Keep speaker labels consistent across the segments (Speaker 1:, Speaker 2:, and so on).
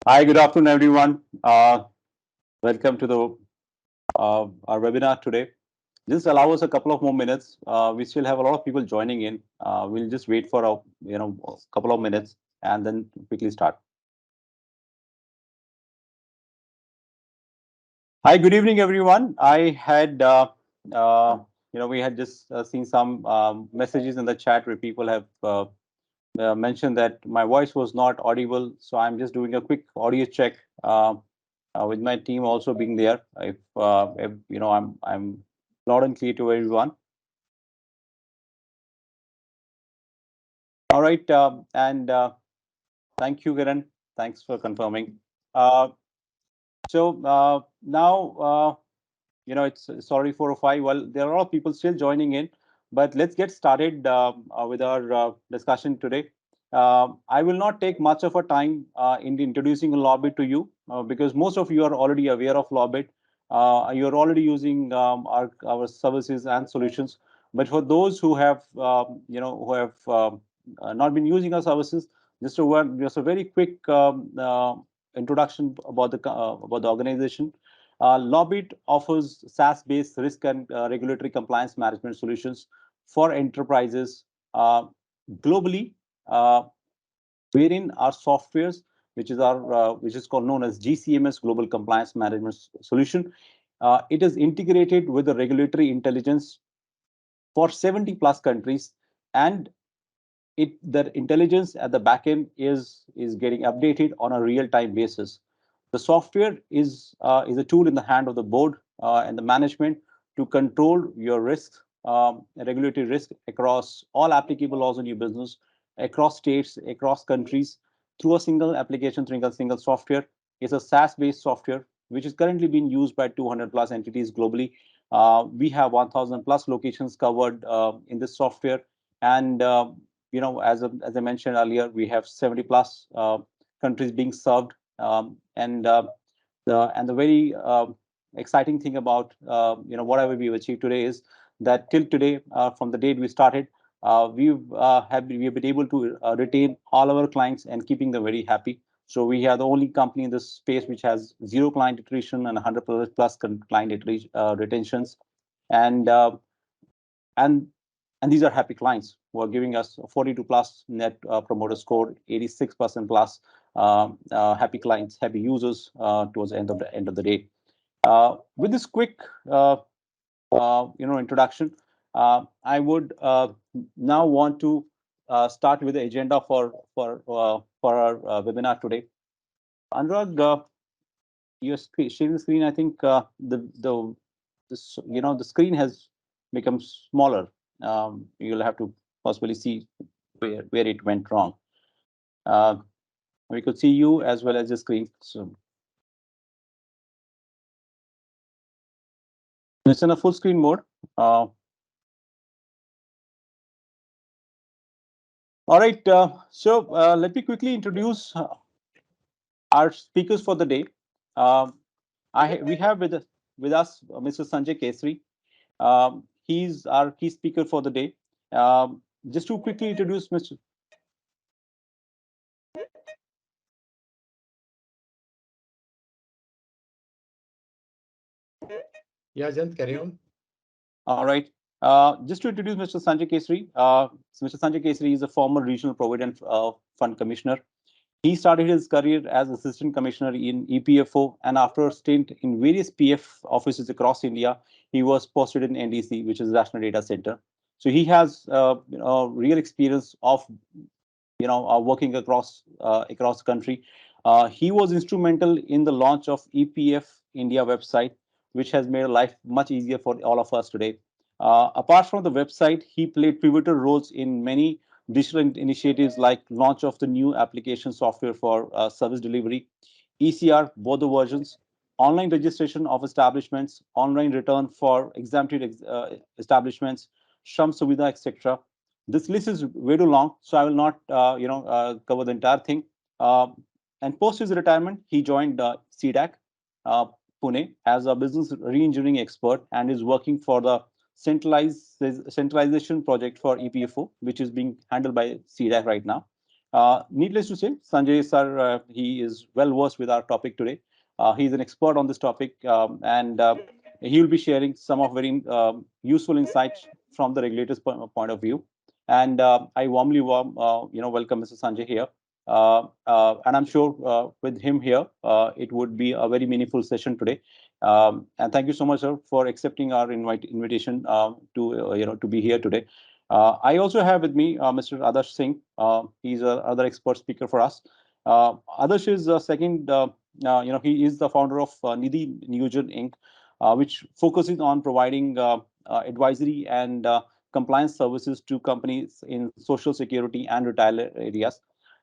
Speaker 1: Hi, good afternoon, everyone. Welcome to the our webinar today. Just allow us a couple of more minutes. We still have a lot of people joining in. We'll just wait for a couple of minutes and then quickly start. Hi, good evening, everyone. I had we had just seen some messages in the chat where people have mentioned that my voice was not audible, so I'm just doing a quick audio check. With my team also being there. If I'm loud and clear to everyone. All right, and thank you, Kiran. Thanks for confirming. Uh, now, it's sorry 405. Well, there are a lot of people still joining in, but let's get started with our discussion today. I will not take much of a time in introducing Lawrbit to you because most of you are already aware of Lawrbit. You're already using our services and solutions. But for those who have not been using our services, just a very quick introduction about the organization. Lawbit offers SaaS-based risk and regulatory compliance management solutions for enterprises globally, uh, wherein our softwares, which is called known as GCMS Global Compliance Management Solution, it is integrated with the regulatory intelligence for 70 plus countries, and the intelligence at the backend is getting updated on a real time basis. The software is a tool in the hand of the board and the management to control your risk, regulatory risk across all applicable laws in your business, across states, across countries, through a single application, through a single software. It's a SaaS-based software which is currently being used by 200 plus entities globally. We have 1,000 plus locations covered in this software, and as I mentioned earlier, we have 70 plus countries being served, and the very exciting thing about whatever we've achieved today is that till today, from the date we started, we've been able to retain all our clients and keeping them very happy. So we are the only company in this space which has zero client attrition and 100 plus client retentions, and uh, and and these are happy clients who are giving us 42 plus net promoter score, 86% plus happy clients, happy users towards the end of the day. With this quick introduction, I would now want to start with the agenda for our webinar today. Anurag, you're sharing the screen. I think the screen has become smaller. You'll have to possibly see where it went wrong. Uh, we could see you as well as the screen. So it's in a full screen mode. All right. Let me quickly introduce our speakers for the day. Um, we have with us Mr. Sanjay Kesari. He's our key speaker for the day. Just to quickly introduce Mr.
Speaker 2: Yeah, Jyant, carry on.
Speaker 1: All right. Just to introduce Mr. Sanjay Kesari. Mr. Sanjay Kesari is a former regional provident fund commissioner. He started his career as assistant commissioner in EPFO, and after a stint in various PF offices across India, he was posted in NDC, which is National Data Center. So he has real experience of working across the country. He was instrumental in the launch of EPF India website, which has made life much easier for all of us today. Apart from the website, he played pivotal roles in many digital initiatives like launch of the new application software for service delivery, ECR, both the versions, online registration of establishments, online return for exempted establishments, Sham Suvidha, etc. This list is way too long, so I will not, cover the entire thing. Uh, and post his retirement, he joined CDAC, uh, Pune, as a business re-engineering expert and is working for the centralization project for EPFO, which is being handled by CDAC right now. Needless to say, Sanjay sir, he is well versed with our topic today. He's an expert on this topic, and he will be sharing some of very useful insights from the regulator's point of view. And I welcome Mr. Sanjay here. And I'm sure with him here, it would be a very meaningful session today. And thank you so much, sir, for accepting our invitation to be here today. I also have with me Mr. Adarsh Singh. He's another expert speaker for us. Adarsh is second. He is the founder of Nidhi Niyojan Inc., which focuses on providing advisory and compliance services to companies in social security and retirement areas.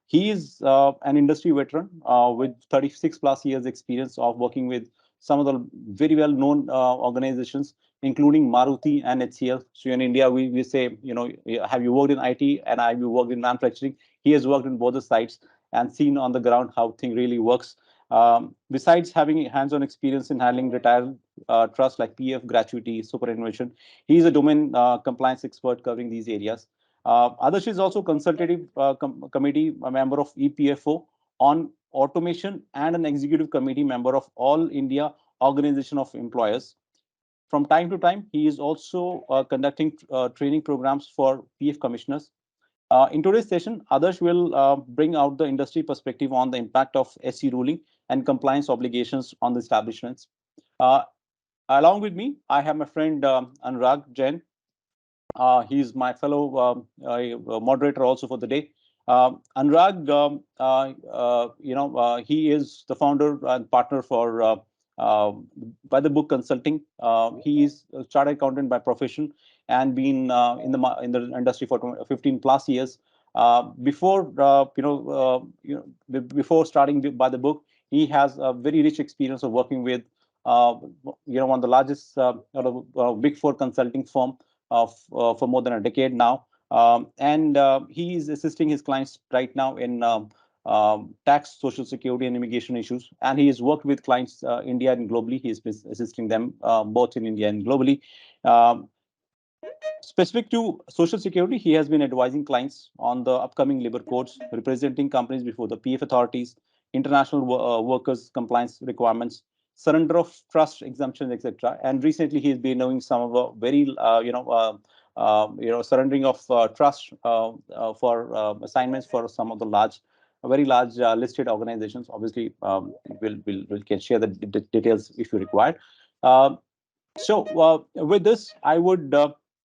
Speaker 1: He is an industry veteran with 36 plus years experience of working with some of the very well known organizations, including Maruti and HCL. So in India, we say, have you worked in IT and have you worked in manufacturing? He has worked in both the sides and seen on the ground how thing really works. Besides having hands-on experience in handling retired trusts like PF, gratuity, superannuation, he is a domain compliance expert covering these areas. Adarsh is also consultative committee a member of EPFO on automation and an executive committee member of All India Organization of Employers. From time to time, he is also conducting training programs for PF commissioners. In today's session, Adarsh will bring out the industry perspective on the impact of SC ruling and compliance obligations on the establishments. Uh, Along with me, I have my friend Anurag Jain. He's my fellow moderator also for the day. Anurag, he is the founder and partner for uh, BytheBook Consulting. He is a chartered accountant by profession and been in the industry for 15 plus years. Before starting by the book, he has a very rich experience of working with one of the largest big four consulting firm for more than a decade now. And he is assisting his clients right now in tax, social security, and immigration issues. And he has worked with clients India and globally. He has been assisting them both in India and globally. Um, Specific to social security, he has been advising clients on the upcoming labor codes, representing companies before the PF authorities, international workers compliance requirements, surrender of trust exemptions, etc. And recently, he's been doing some of the very, surrendering of trust for assignments for some of the very large listed organizations. Obviously, we'll can share the details if you require. Uh, with this,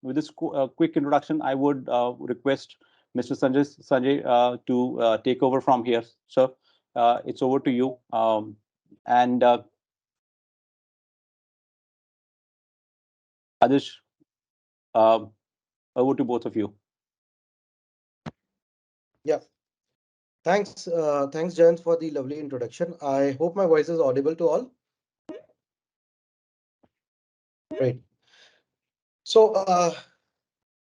Speaker 1: with this quick introduction, I would request Mr. Sanjay to take over from here. So it's over to you. And Adarsh, uh, over to both of you.
Speaker 3: Yeah, thanks, Jyant, for the lovely introduction. I hope my voice is audible to all. Great. So,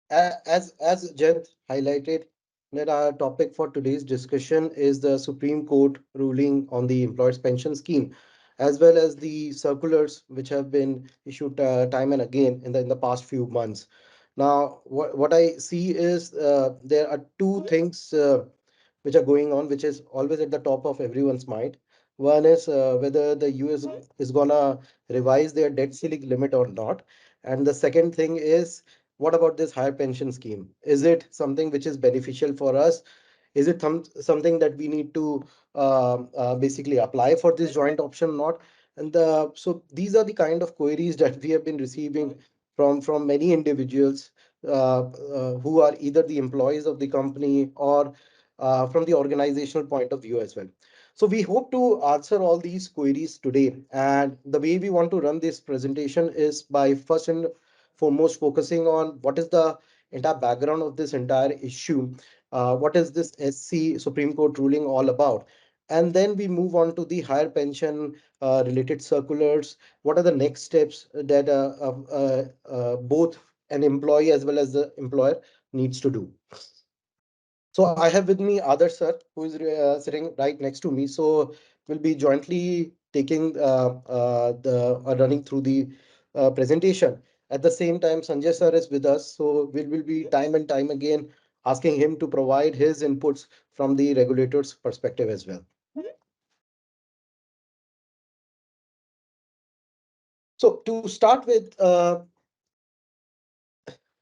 Speaker 3: as Jyant highlighted, that our topic for today's discussion is the Supreme Court ruling on the employers' pension scheme, as well as the circulars which have been issued time and again in the past few months. Now, what I see is there are two things which are going on, which is always at the top of everyone's mind. One is whether the US is gonna revise their debt ceiling limit or not, and the second thing is what about this higher pension scheme? Is it something which is beneficial for us? Is it something that we need to basically apply for this joint option or not? And so these are the kind of queries that we have been receiving from many individuals who are either the employees of the company or from the organizational point of view as well. So we hope to answer all these queries today. And the way we want to run this presentation is by first and foremost focusing on what is the entire background of this entire issue. What is this SC Supreme Court ruling all about? And then we move on to the higher pension related circulars. What are the next steps that both an employee as well as the employer needs to do? So I have with me Adarsh sir, who is sitting right next to me. So we'll be jointly taking the running through the presentation. At the same time, Sanjay sir is with us, so we will be time and time again asking him to provide his inputs from the regulator's perspective as well. So to start with,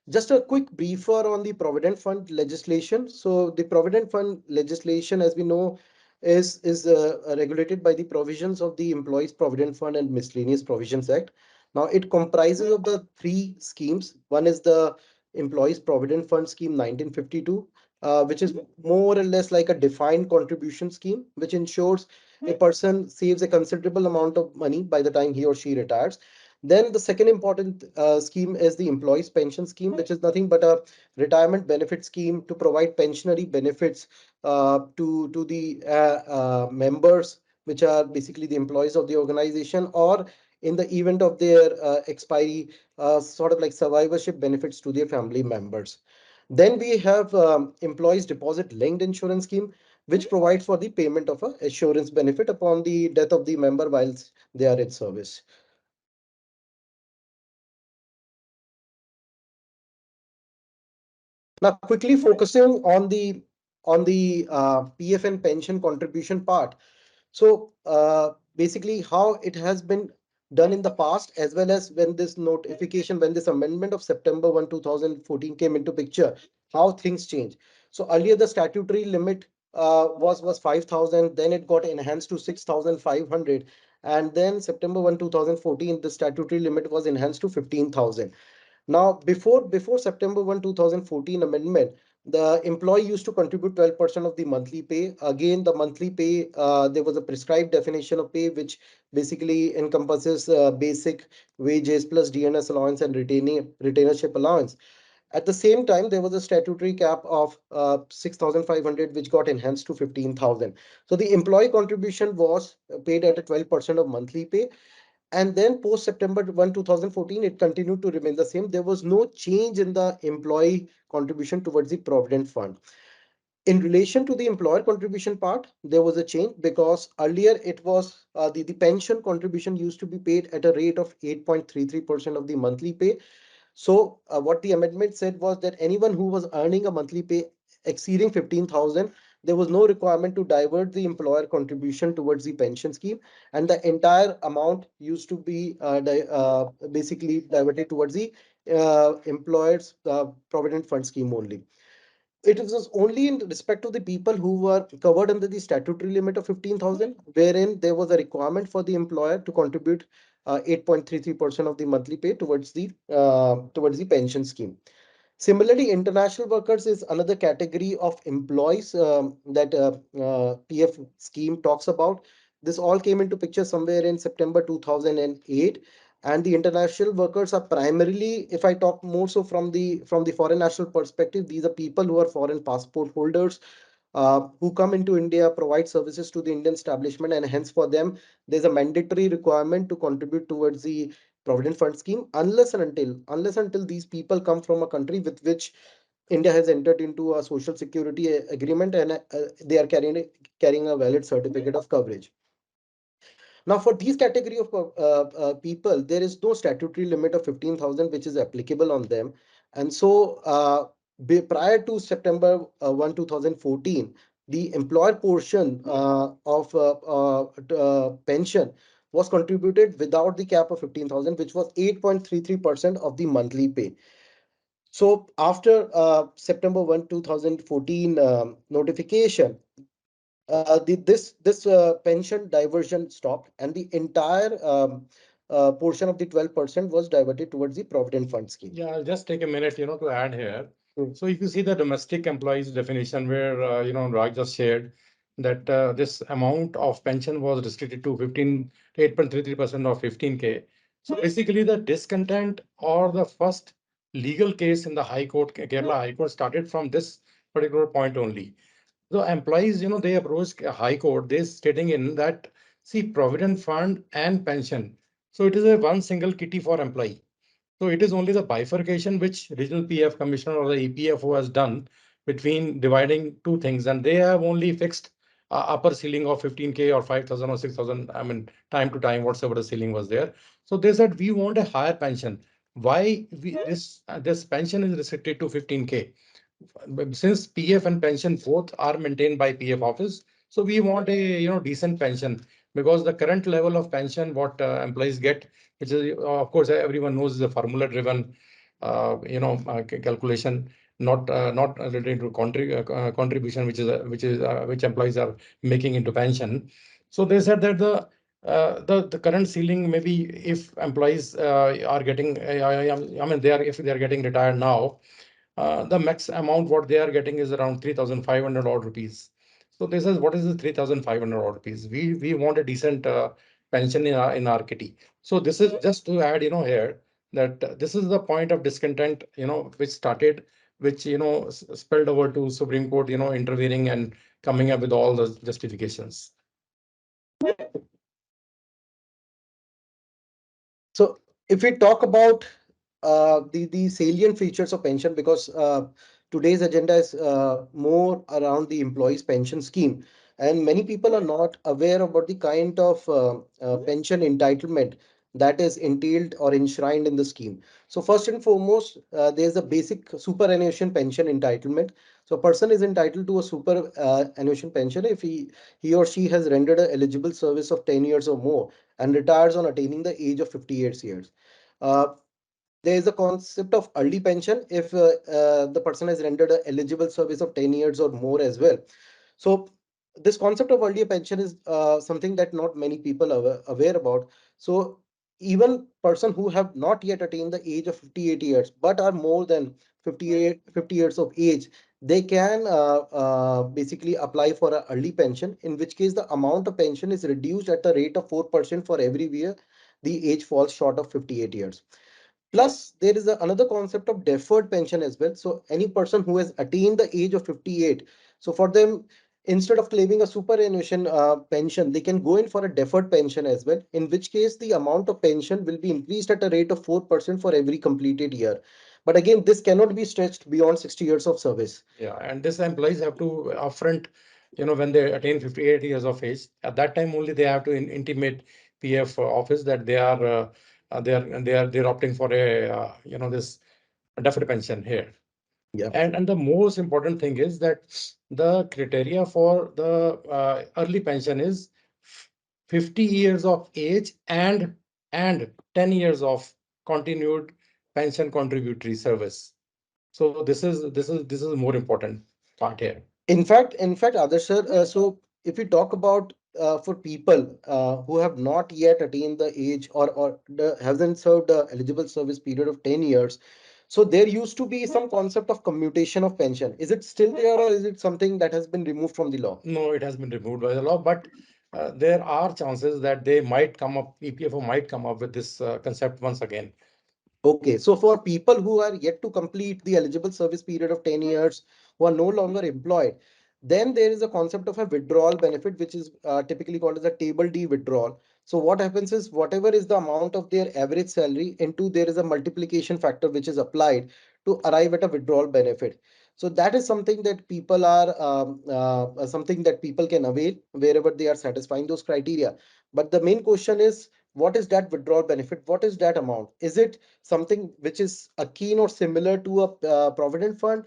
Speaker 3: just a quick briefer on the Provident Fund legislation. So the Provident Fund legislation, as we know, is regulated by the provisions of the Employees Provident Fund and Miscellaneous Provisions Act. Now it comprises of the three schemes. One is the Employees Provident Fund Scheme 1952, which is more or less like a defined contribution scheme, which ensures a person saves a considerable amount of money by the time he or she retires. Then the second important scheme is the employees pension scheme, which is nothing but a retirement benefit scheme to provide pensionary benefits to the members, which are basically the employees of the organization, or in the event of their expiry, sort of like survivorship benefits to their family members. Then we have employees deposit linked insurance scheme, which provides for the payment of a assurance benefit upon the death of the member whilst they are in service. Now, quickly focusing on the PF and pension contribution part. So basically, how it has been done in the past, as well as when this notification, when this amendment of September 1, 2014 came into picture, how things change. So earlier, the statutory limit was 5,000, then it got enhanced to 6,500, and then September 1, 2014, the statutory limit was enhanced to 15,000. Now, before September 1, 2014 amendment, the employee used to contribute 12% of the monthly pay. Again, the monthly pay, there was a prescribed definition of pay, which basically encompasses basic wages plus DNS allowance and retainership allowance. At the same time, there was a statutory cap of 6,500, which got enhanced to 15,000. So the employee contribution was paid at a 12% of monthly pay. And then post September 1, 2014, it continued to remain the same. There was no change in the employee contribution towards the Provident Fund. In relation to the employer contribution part, there was a change because earlier it was the pension contribution used to be paid at a rate of 8.33% of the monthly pay. So what the amendment said was that anyone who was earning a monthly pay exceeding 15,000, there was no requirement to divert the employer contribution towards the pension scheme, and the entire amount used to be basically diverted towards the employer's provident fund scheme only. It was only in respect to the people who were covered under the statutory limit of 15,000, wherein there was a requirement for the employer to contribute 8.33% of the monthly pay towards the pension scheme. Similarly, international workers is another category of employees that PF scheme talks about. This all came into picture somewhere in September 2008. And the international workers are primarily, if I talk more so from the foreign national perspective, these are people who are foreign passport holders who come into India, provide services to the Indian establishment, and hence for them, there's a mandatory requirement to contribute towards the Provident Fund scheme unless until these people come from a country with which India has entered into a social security agreement, and they are carrying a valid certificate of coverage. Now, for these category of people, there is no statutory limit of 15,000 which is applicable on them. And so, prior to September 1, 2014, the employer portion of pension was contributed without the cap of 15,000, which was 8.33% of the monthly pay. So, after September 1, 2014 notification, this pension diversion stopped, and the entire portion of the 12% was diverted towards the provident fund scheme.
Speaker 2: Yeah, I'll just take a minute, to add here.
Speaker 3: Mm.
Speaker 2: So if you see the domestic employees definition where, Raj just shared that this amount of pension was restricted to 8.33% of 15K. So basically the discontent or the first legal case in the High Court, Kerala High Court, started from this particular point only. So employees, they approached High Court, they stating in that, see, provident fund and pension. So it is a one single kitty for employee. So it is only the bifurcation which Regional PF Commissioner or the EPFO has done between dividing two things, and they have only fixed upper ceiling of 15K or 5,000 or 6,000. I mean, time to time, whatever the ceiling was there. So they said we want a higher pension. Why this pension is restricted to 15K? since PF and pension both are maintained by PF office, so we want a decent pension, because the current level of pension what employees get, which is of course everyone knows is a formula driven calculation, not related to contribution which employees are making into pension. So they said that the current ceiling, maybe if employees are getting I mean they are if they are getting retired now, the max amount what they are getting is around 3,500 odd rupees. So this is what is the 3,500 odd rupees. We want a decent pension in our kitty. So this is just to add, here that this is the point of discontent, which started, which spilled over to Supreme Court, intervening and coming up with all the justifications.
Speaker 3: So if we talk about the salient features of pension, because today's agenda is more around the employees pension scheme, and many people are not aware about the kind of pension entitlement that is entailed or enshrined in the scheme. So first and foremost, there's a basic superannuation pension entitlement. So a person is entitled to a superannuation pension if he or she has rendered a eligible service of 10 years or more and retires on attaining the age of 58 years. Uh, there is a concept of early pension if the person has rendered a eligible service of 10 years or more as well. So this concept of early pension is something that not many people are aware about. So even person who have not yet attained the age of 58 years but are more than 50 years of age, they can basically apply for an early pension, in which case the amount of pension is reduced at the rate of 4% for every year the age falls short of 58 years. Plus, there is another concept of deferred pension as well. So any person who has attained the age of 58, so for them, instead of claiming a superannuation pension, they can go in for a deferred pension as well, in which case the amount of pension will be increased at a rate of 4% for every completed year. But again, this cannot be stretched beyond 60 years of service.
Speaker 2: Yeah, and this employees have to upfront, when they attain 58 years of age, at that time only they have to intimate PF office that they're opting for a this deferred pension here.
Speaker 3: Yeah.
Speaker 2: And the most important thing is that the criteria for the early pension is 50 years of age and 10 years of continued pension contributory service. So this is more important part here.
Speaker 3: In fact, Adarsh sir, so if we talk about for people who have not yet attained the age or hasn't served the eligible service period of 10 years, so there used to be some concept of commutation of pension. Is it still there or is it something that has been removed from the law?
Speaker 2: No, it has been removed by the law, but there are chances that they might come up, EPFO might come up with this concept once again.
Speaker 3: Okay, so for people who are yet to complete the eligible service period of 10 years, who are no longer employed, then there is a concept of a withdrawal benefit, which is typically called as a table D withdrawal. So what happens is whatever is the amount of their average salary into there is a multiplication factor which is applied to arrive at a withdrawal benefit. So that is something that people are something that people can avail wherever they are satisfying those criteria. But the main question is, what is that withdrawal benefit? What is that amount? Is it something which is akin or similar to a provident fund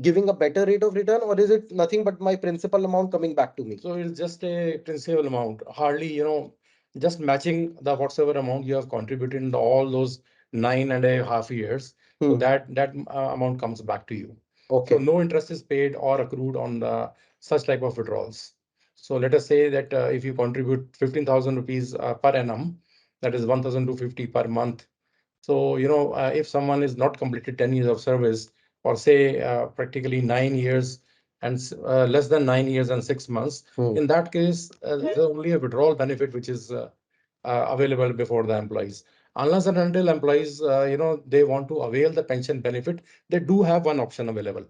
Speaker 3: giving a better rate of return, or is it nothing but my principal amount coming back to me?
Speaker 2: So it's just a principal amount, hardly, just matching the whatsoever amount you have contributed in all those 9.5 years. So
Speaker 3: Hmm.
Speaker 2: that amount comes back to you. So
Speaker 3: Okay.
Speaker 2: no interest is paid or accrued on the such type of withdrawals. So let us say that if you contribute 15,000 rupees per annum, that is 1,250 per month. So, if someone is not completed 10 years of service, or say practically 9 years and less than 9 years and 6 months,
Speaker 3: Hmm.
Speaker 2: in that case, there's only a withdrawal benefit which is available before the employees. Unless and until employees, they want to avail the pension benefit, they do have one option available.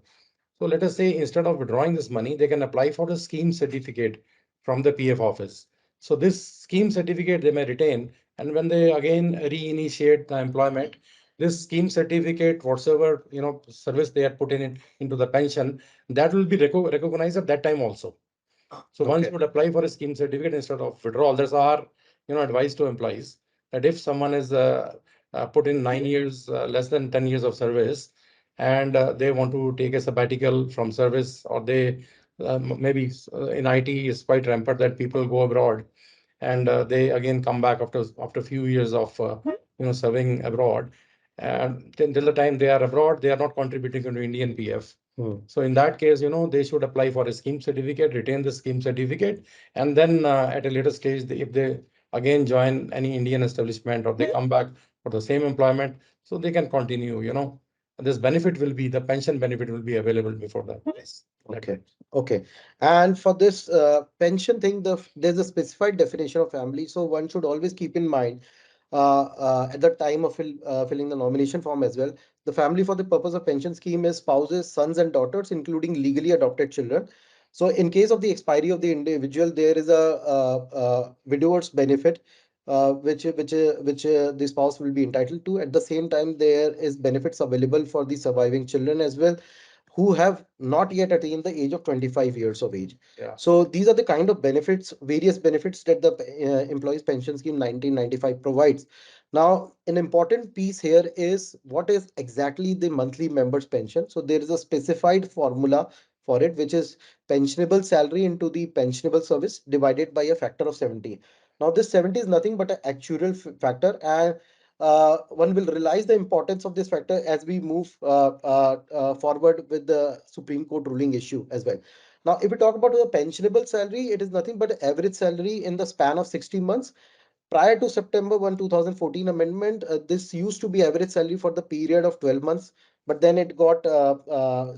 Speaker 2: So let us say instead of withdrawing this money, they can apply for the scheme certificate from the PF office. So this scheme certificate they may retain, and when they again reinitiate the employment, this scheme certificate, whatsoever service they had put in it into the pension, that will be recognized at that time also. So once
Speaker 3: Okay.
Speaker 2: you would apply for a scheme certificate instead of withdrawal, there's our advice to employees that if someone is put in 9 years, less than 10 years of service, and they want to take a sabbatical from service, or they maybe in IT is quite rampant that people go abroad and they again come back after a few years of serving abroad. And till the time they are abroad, they are not contributing to Indian PF. So in that case, they should apply for a scheme certificate, retain the scheme certificate, and then at a later stage, if they again join any Indian establishment or they come back for the same employment, so they can continue. This benefit will be, the pension benefit will be available before that. Yes.
Speaker 3: Okay. Okay. And for this pension thing, there's a specified definition of family. So one should always keep in mind at the time of filling the nomination form as well. The family for the purpose of pension scheme is spouses, sons and daughters, including legally adopted children. So in case of the expiry of the individual, there is a widower's benefit, which the spouse will be entitled to. At the same time, there is benefits available for the surviving children as well, who have not yet attained the age of 25 years of age.
Speaker 2: Yeah.
Speaker 3: So these are the kind of benefits, various benefits that the Employees Pension Scheme 1995 provides. Now, an important piece here is what is exactly the monthly members pension. So there is a specified formula for it, which is pensionable salary into the pensionable service divided by a factor of 70. Now, this 70 is nothing but an actual factor, and one will realize the importance of this factor as we move forward with the Supreme Court ruling issue as well. Now, if we talk about the pensionable salary, it is nothing but average salary in the span of 60 months. Prior to September 1, 2014 amendment, this used to be average salary for the period of 12 months, but then it got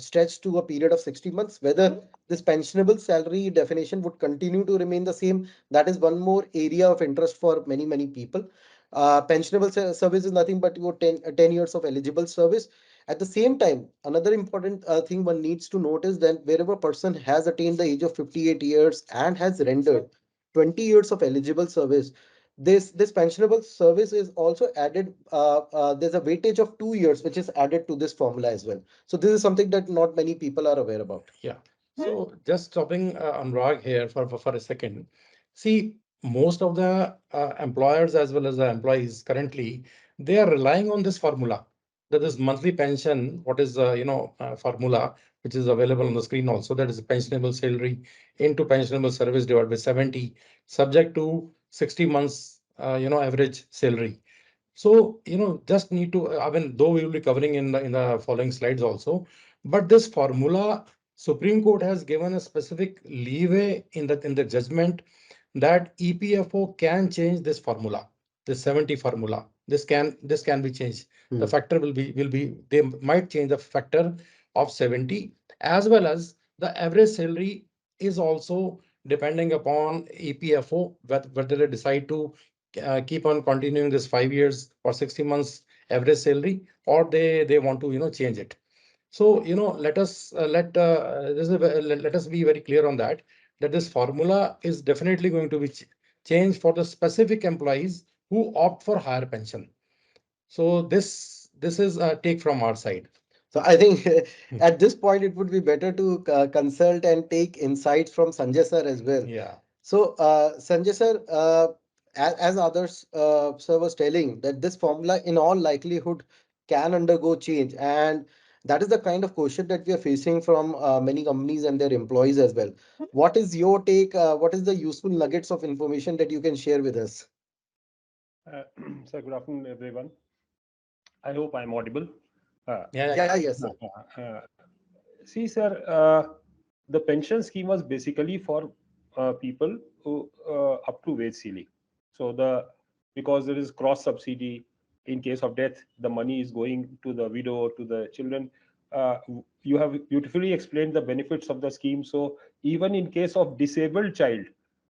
Speaker 3: stretched to a period of 60 months. Whether this pensionable salary definition would continue to remain the same, that is one more area of interest for many, many people. Pensionable service is nothing but your 10 years of eligible service. At the same time, another important thing one needs to note is that wherever a person has attained the age of 58 years and has rendered 20 years of eligible service, this pensionable service is also added. There's a weightage of 2 years which is added to this formula as well. So this is something that not many people are aware about.
Speaker 2: Yeah. So just stopping Anurag here for a second. See, most of the employers as well as the employees currently, they are relying on this formula. That is monthly pension, what is the formula which is available on the screen also. That is pensionable salary into pensionable service divided by 70, subject to 60 months average salary. So, just need to, I mean, though we will be covering in the following slides also, but this formula, Supreme Court has given a specific leeway in the judgment that EPFO can change this formula, this 70 formula. This can be changed. The factor will be they might change the factor of 70, as well as the average salary is also depending upon EPFO, whether they decide to keep on continuing this 5 years or 60 months average salary, or they want to change it. So let us let us be very clear on that this formula is definitely going to be changed for the specific employees who opt for higher pension. So this is a take from our side.
Speaker 3: So I think at this point it would be better to consult and take insights from Sanjay sir as well.
Speaker 2: Yeah.
Speaker 3: So Sanjay sir, as others sir was telling, that this formula in all likelihood can undergo change, and that is the kind of question that we are facing from many companies and their employees as well. What is your take? What is the useful nuggets of information that you can share with us?
Speaker 4: Sir, good afternoon, everyone. I hope I'm audible.
Speaker 3: Yeah, yes, sir.
Speaker 4: See, sir, the pension scheme was basically for people who up to wage ceiling. So because there is cross subsidy, in case of death, the money is going to the widow or to the children. Uh, you have beautifully explained the benefits of the scheme. So even in case of disabled child,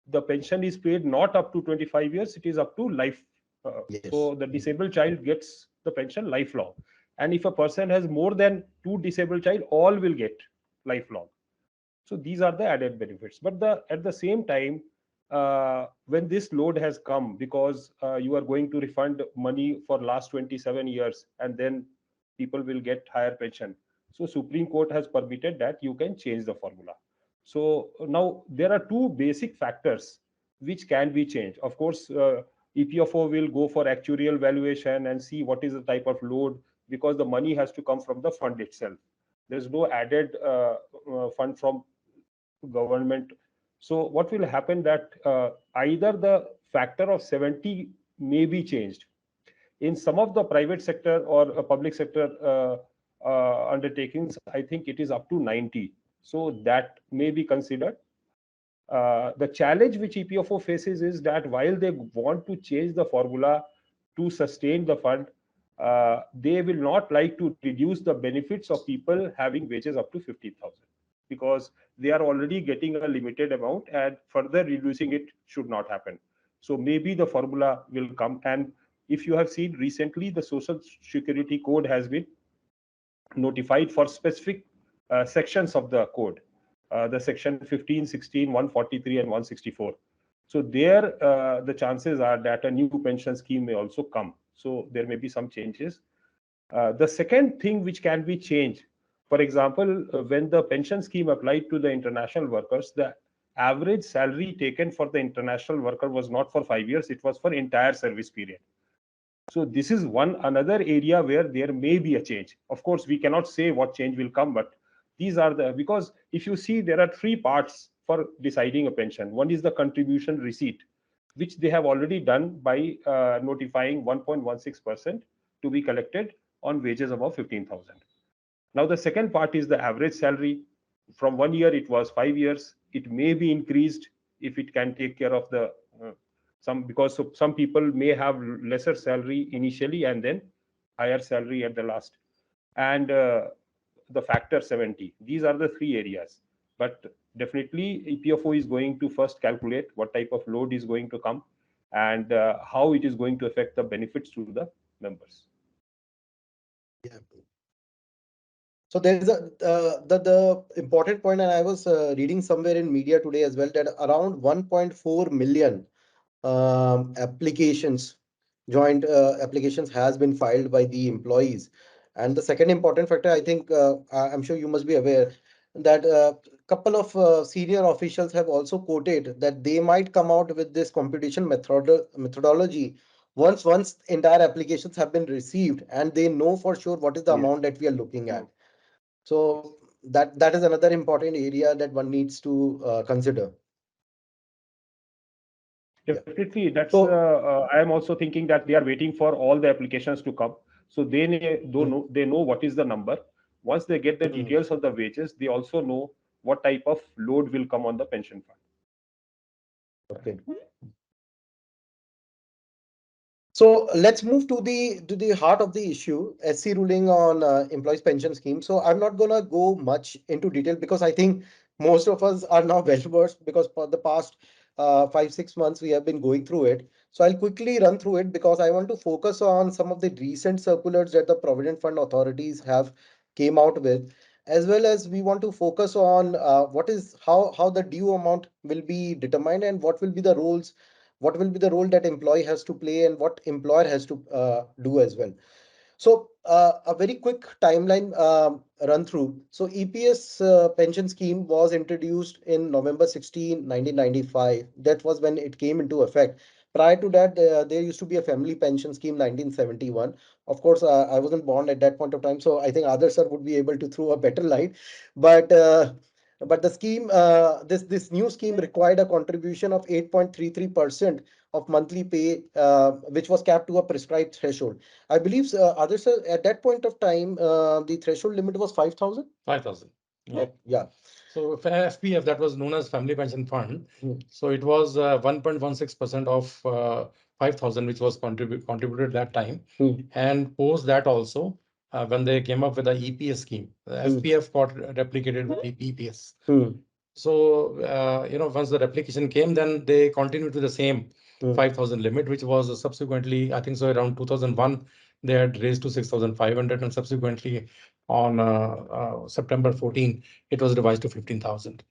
Speaker 4: the pension is paid not up to 25 years; it is up to life.
Speaker 3: Yes.
Speaker 4: So the disabled child gets the pension lifelong, and if a person has more than two disabled child, all will get lifelong. So these are the added benefits. But at the same time, when this load has come, because you are going to refund money for last 27 years, and then people will get higher pension. So Supreme Court has permitted that you can change the formula. So now there are two basic factors which can be changed. Of course, EPFO will go for actuarial valuation and see what is the type of load because the money has to come from the fund itself. There's no added fund from government. So what will happen that either the factor of 70 may be changed. In some of the private sector or public sector undertakings, I think it is up to 90. So that may be considered. The challenge which EPFO faces is that while they want to change the formula to sustain the fund, they will not like to reduce the benefits of people having wages up to 50,000, because they are already getting a limited amount, and further reducing it should not happen. So maybe the formula will come. And if you have seen recently, the Social Security Code has been notified for specific sections of the code, the section 15, 16, 143 and 164. So there the chances are that a new pension scheme may also come. So there may be some changes. The second thing which can be changed, for example, when the pension scheme applied to the international workers, the average salary taken for the international worker was not for 5 years, it was for entire service period. So this is another area where there may be a change. Of course, we cannot say what change will come, but these are because if you see, there are three parts for deciding a pension. One is the contribution receipt, which they have already done by notifying 1.16% to be collected on wages above 15,000. Now the second part is the average salary. From 1 year it was 5 years. It may be increased if it can take care of the because some people may have lesser salary initially and then higher salary at the last. And the factor 70. These are the three areas. But definitely EPFO is going to first calculate what type of load is going to come and how it is going to affect the benefits to the members.
Speaker 3: Yeah. So there is the important point, and I was reading somewhere in media today as well, that around 1.4 million applications, joint applications has been filed by the employees. And the second important factor, I think, I'm sure you must be aware that a couple of senior officials have also quoted that they might come out with this computation methodology once entire applications have been received and they know for sure what is the amount that we are looking at. So that is another important area that one needs to consider.
Speaker 4: Definitely, that's. I am also thinking that they are waiting for all the applications to come, so they know what is the number. Once they get the details of the wages, they also know what type of load will come on the pension fund.
Speaker 3: Okay. So let's move to the heart of the issue, SC ruling on employees pension scheme. So I'm not gonna go much into detail because I think most of us are now well versed, because for the past 5-6 months we have been going through it. So I'll quickly run through it because I want to focus on some of the recent circulars that the Provident Fund authorities have came out with, as well as we want to focus on how the due amount will be determined and what will be the role that employee has to play and what employer has to do as well. So a very quick timeline run through. So EPS pension scheme was introduced in November 16, 1995. That was when it came into effect. Prior to that, there used to be a family pension scheme 1971. Of course, I wasn't born at that point of time, so I think Adarsh sir would be able to throw a better light. But the scheme, this new scheme required a contribution of 8.33% of monthly pay, which was capped to a prescribed threshold. I believe, Adarsh sir, at that point of time, the threshold limit was 5,000.
Speaker 2: 5,000.
Speaker 3: Yeah.
Speaker 2: So FPF, that was known as Family Pension Fund. So it was 1.16% of 5,000, which was contributed that time. And post that also, when they came up with the EPS scheme, the FPF got replicated with EPS. So, once the replication came, then they continued to the same 5,000 limit, which was subsequently, I think so around 2001, they had raised to 6,500, and subsequently on September 14, it was revised to 15,000.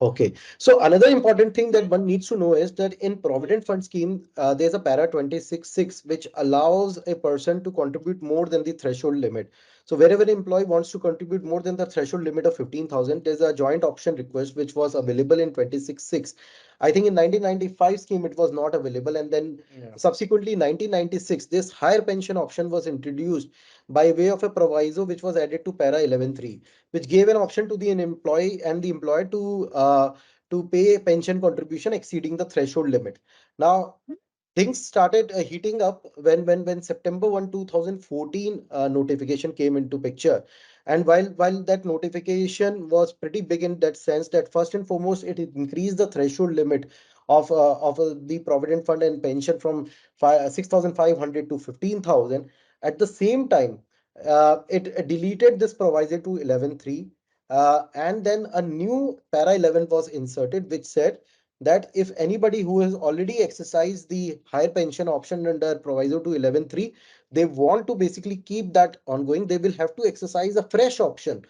Speaker 3: Okay. So another important thing that one needs to know is that in Provident Fund scheme, there's a para 26.6 which allows a person to contribute more than the threshold limit. So wherever an employee wants to contribute more than the threshold limit of 15,000, there's a joint option request which was available in 26.6. I think in 1995 scheme it was not available, and then subsequently 1996 this higher pension option was introduced by way of a proviso which was added to para 11.3, which gave an option to the an employee and the employer to pay a pension contribution exceeding the threshold limit. Now things started heating up when September 1 2014 notification came into picture. And while that notification was pretty big in that sense, that first and foremost it increased the threshold limit of the provident fund and pension from 6,500 to 15,000. At the same time, it deleted this proviso to 11.3, and then a new para 11 was inserted which said that if anybody who has already exercised the higher pension option under proviso to 11.3, they want to basically keep that ongoing, they will have to exercise a fresh option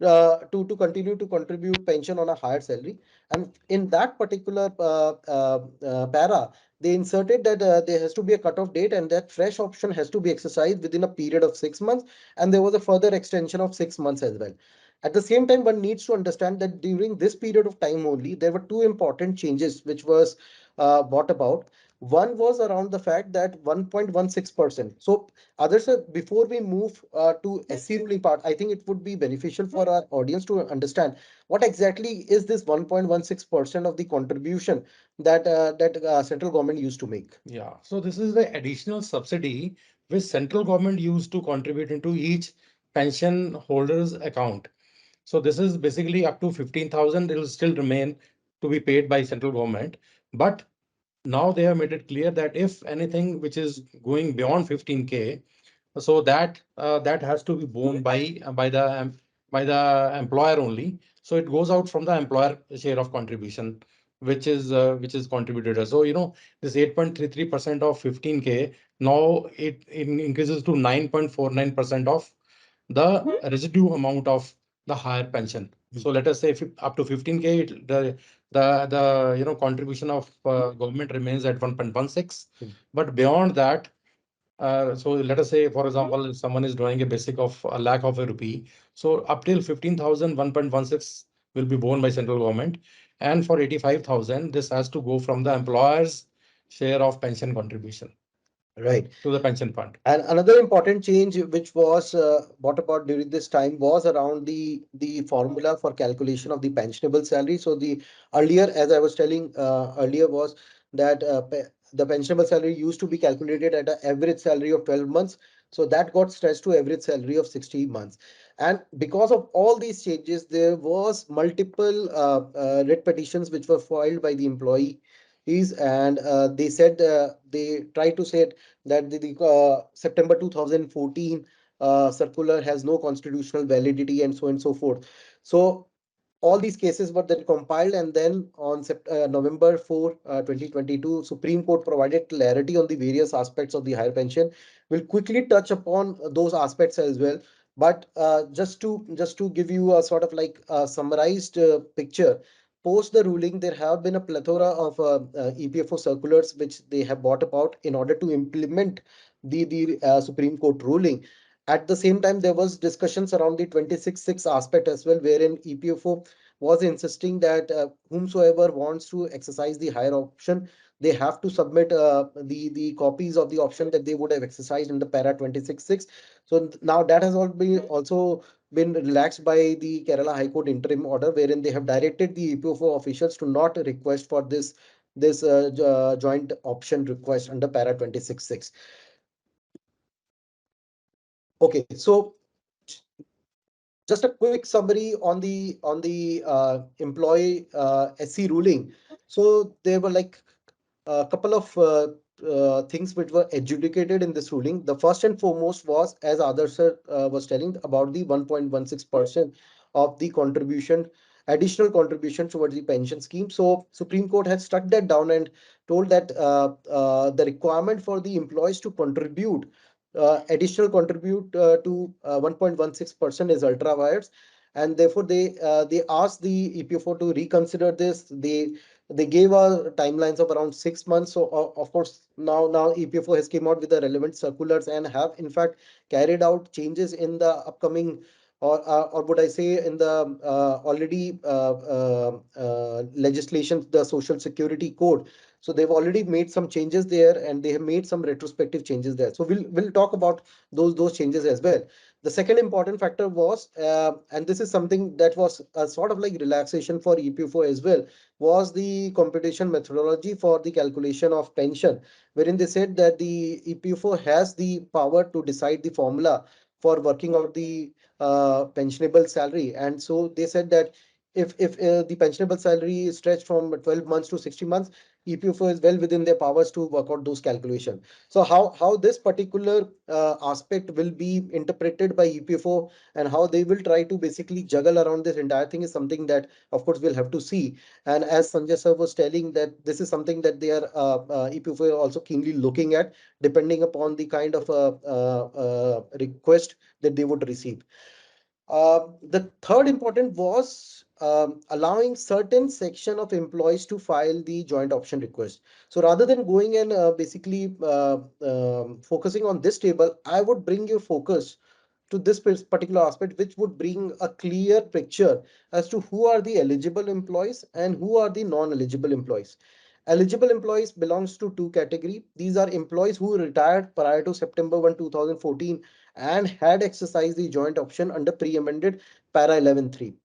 Speaker 3: to continue to contribute pension on a higher salary. And in that particular para, they inserted that there has to be a cutoff date and that fresh option has to be exercised within a period of 6 months. And there was a further extension of 6 months as well. At the same time, one needs to understand that during this period of time only, there were two important changes which was brought about. One was around the fact that 1.16%. So others, before we move to SC ruling part, I think it would be beneficial for our audience to understand what exactly is this 1.16% of the contribution that central government used to make.
Speaker 2: Yeah, so this is the additional subsidy which central government used to contribute into each pension holder's account. So this is basically up to 15,000. It will still remain to be paid by central government. But now they have made it clear that if anything which is going beyond 15K, so that has to be borne by the employer only. So it goes out from the employer share of contribution, which is contributed. So this 8.33% of 15K, now it increases to 9.49% of the residue amount of the higher pension. So let us say if up to 15K, the contribution of government remains at 1.16, but beyond that, so let us say, for example, if someone is drawing a basic of a lakh of a rupee. So up till 15,000, 1.16 will be borne by central government. And for 85,000, this has to go from the employer's share of pension contribution.
Speaker 3: Right.
Speaker 2: To the pension fund.
Speaker 3: And another important change which was brought about during this time was around the formula for calculation of the pensionable salary. So the earlier, as I was telling earlier, was that the pensionable salary used to be calculated at an average salary of 12 months. So that got stretched to average salary of 60 months. And because of all these changes, there was multiple writ petitions which were filed by the employee. And they said they tried to say that the September 2014 circular has no constitutional validity and so on and so forth. So all these cases were then compiled, and then on November 4, 2022, Supreme Court provided clarity on the various aspects of the higher pension. We'll quickly touch upon those aspects as well. But just to give you a sort of like a summarized picture, post the ruling, there have been a plethora of EPFO circulars which they have brought about in order to implement the Supreme Court ruling. At the same time, there was discussions around the 26.6 aspect as well, wherein EPFO was insisting that whomsoever wants to exercise the higher option, they have to submit the copies of the option that they would have exercised in the para 26.6. So now that has all been also been relaxed by the Kerala High Court interim order, wherein they have directed the EPFO officials to not request for this joint option request under para 26.6. Okay, so just a quick summary on the employee SC ruling. So there were like a couple of things which were adjudicated in this ruling. The first and foremost was, as Adarsh was telling, about the 1.16% of the contribution, additional contribution towards the pension scheme. So Supreme Court had struck that down and told that the requirement for the employees to contribute additional contribute to 1.16% is ultra wires, and therefore they asked the EPFO to reconsider this. They gave timelines of around 6 months. So of course now EPFO has came out with the relevant circulars and have in fact carried out changes in the upcoming or would I say in the already legislation, the Social Security Code. So they've already made some changes there, and they have made some retrospective changes there. So we'll talk about those changes as well. The second important factor was, and this is something that was a sort of like relaxation for EPFO as well, was the computation methodology for the calculation of pension, wherein they said that the EPFO has the power to decide the formula for working out the pensionable salary. And so they said that if the pensionable salary is stretched from 12 months to 60 months, EPFO is well within their powers to work out those calculations. So how this particular aspect will be interpreted by EPFO and how they will try to basically juggle around this entire thing is something that of course we'll have to see. And as Sanjay sir was telling, that this is something that they are EPFO are also keenly looking at, depending upon the kind of request that they would receive. The third important was allowing certain section of employees to file the joint option request. So rather than going and basically focusing on this table, I would bring your focus to this particular aspect, which would bring a clear picture as to who are the eligible employees and who are the non-eligible employees. Eligible employees belongs to two categories. These are employees who retired prior to September 1, 2014 and had exercised the joint option under pre-amended para 11.3.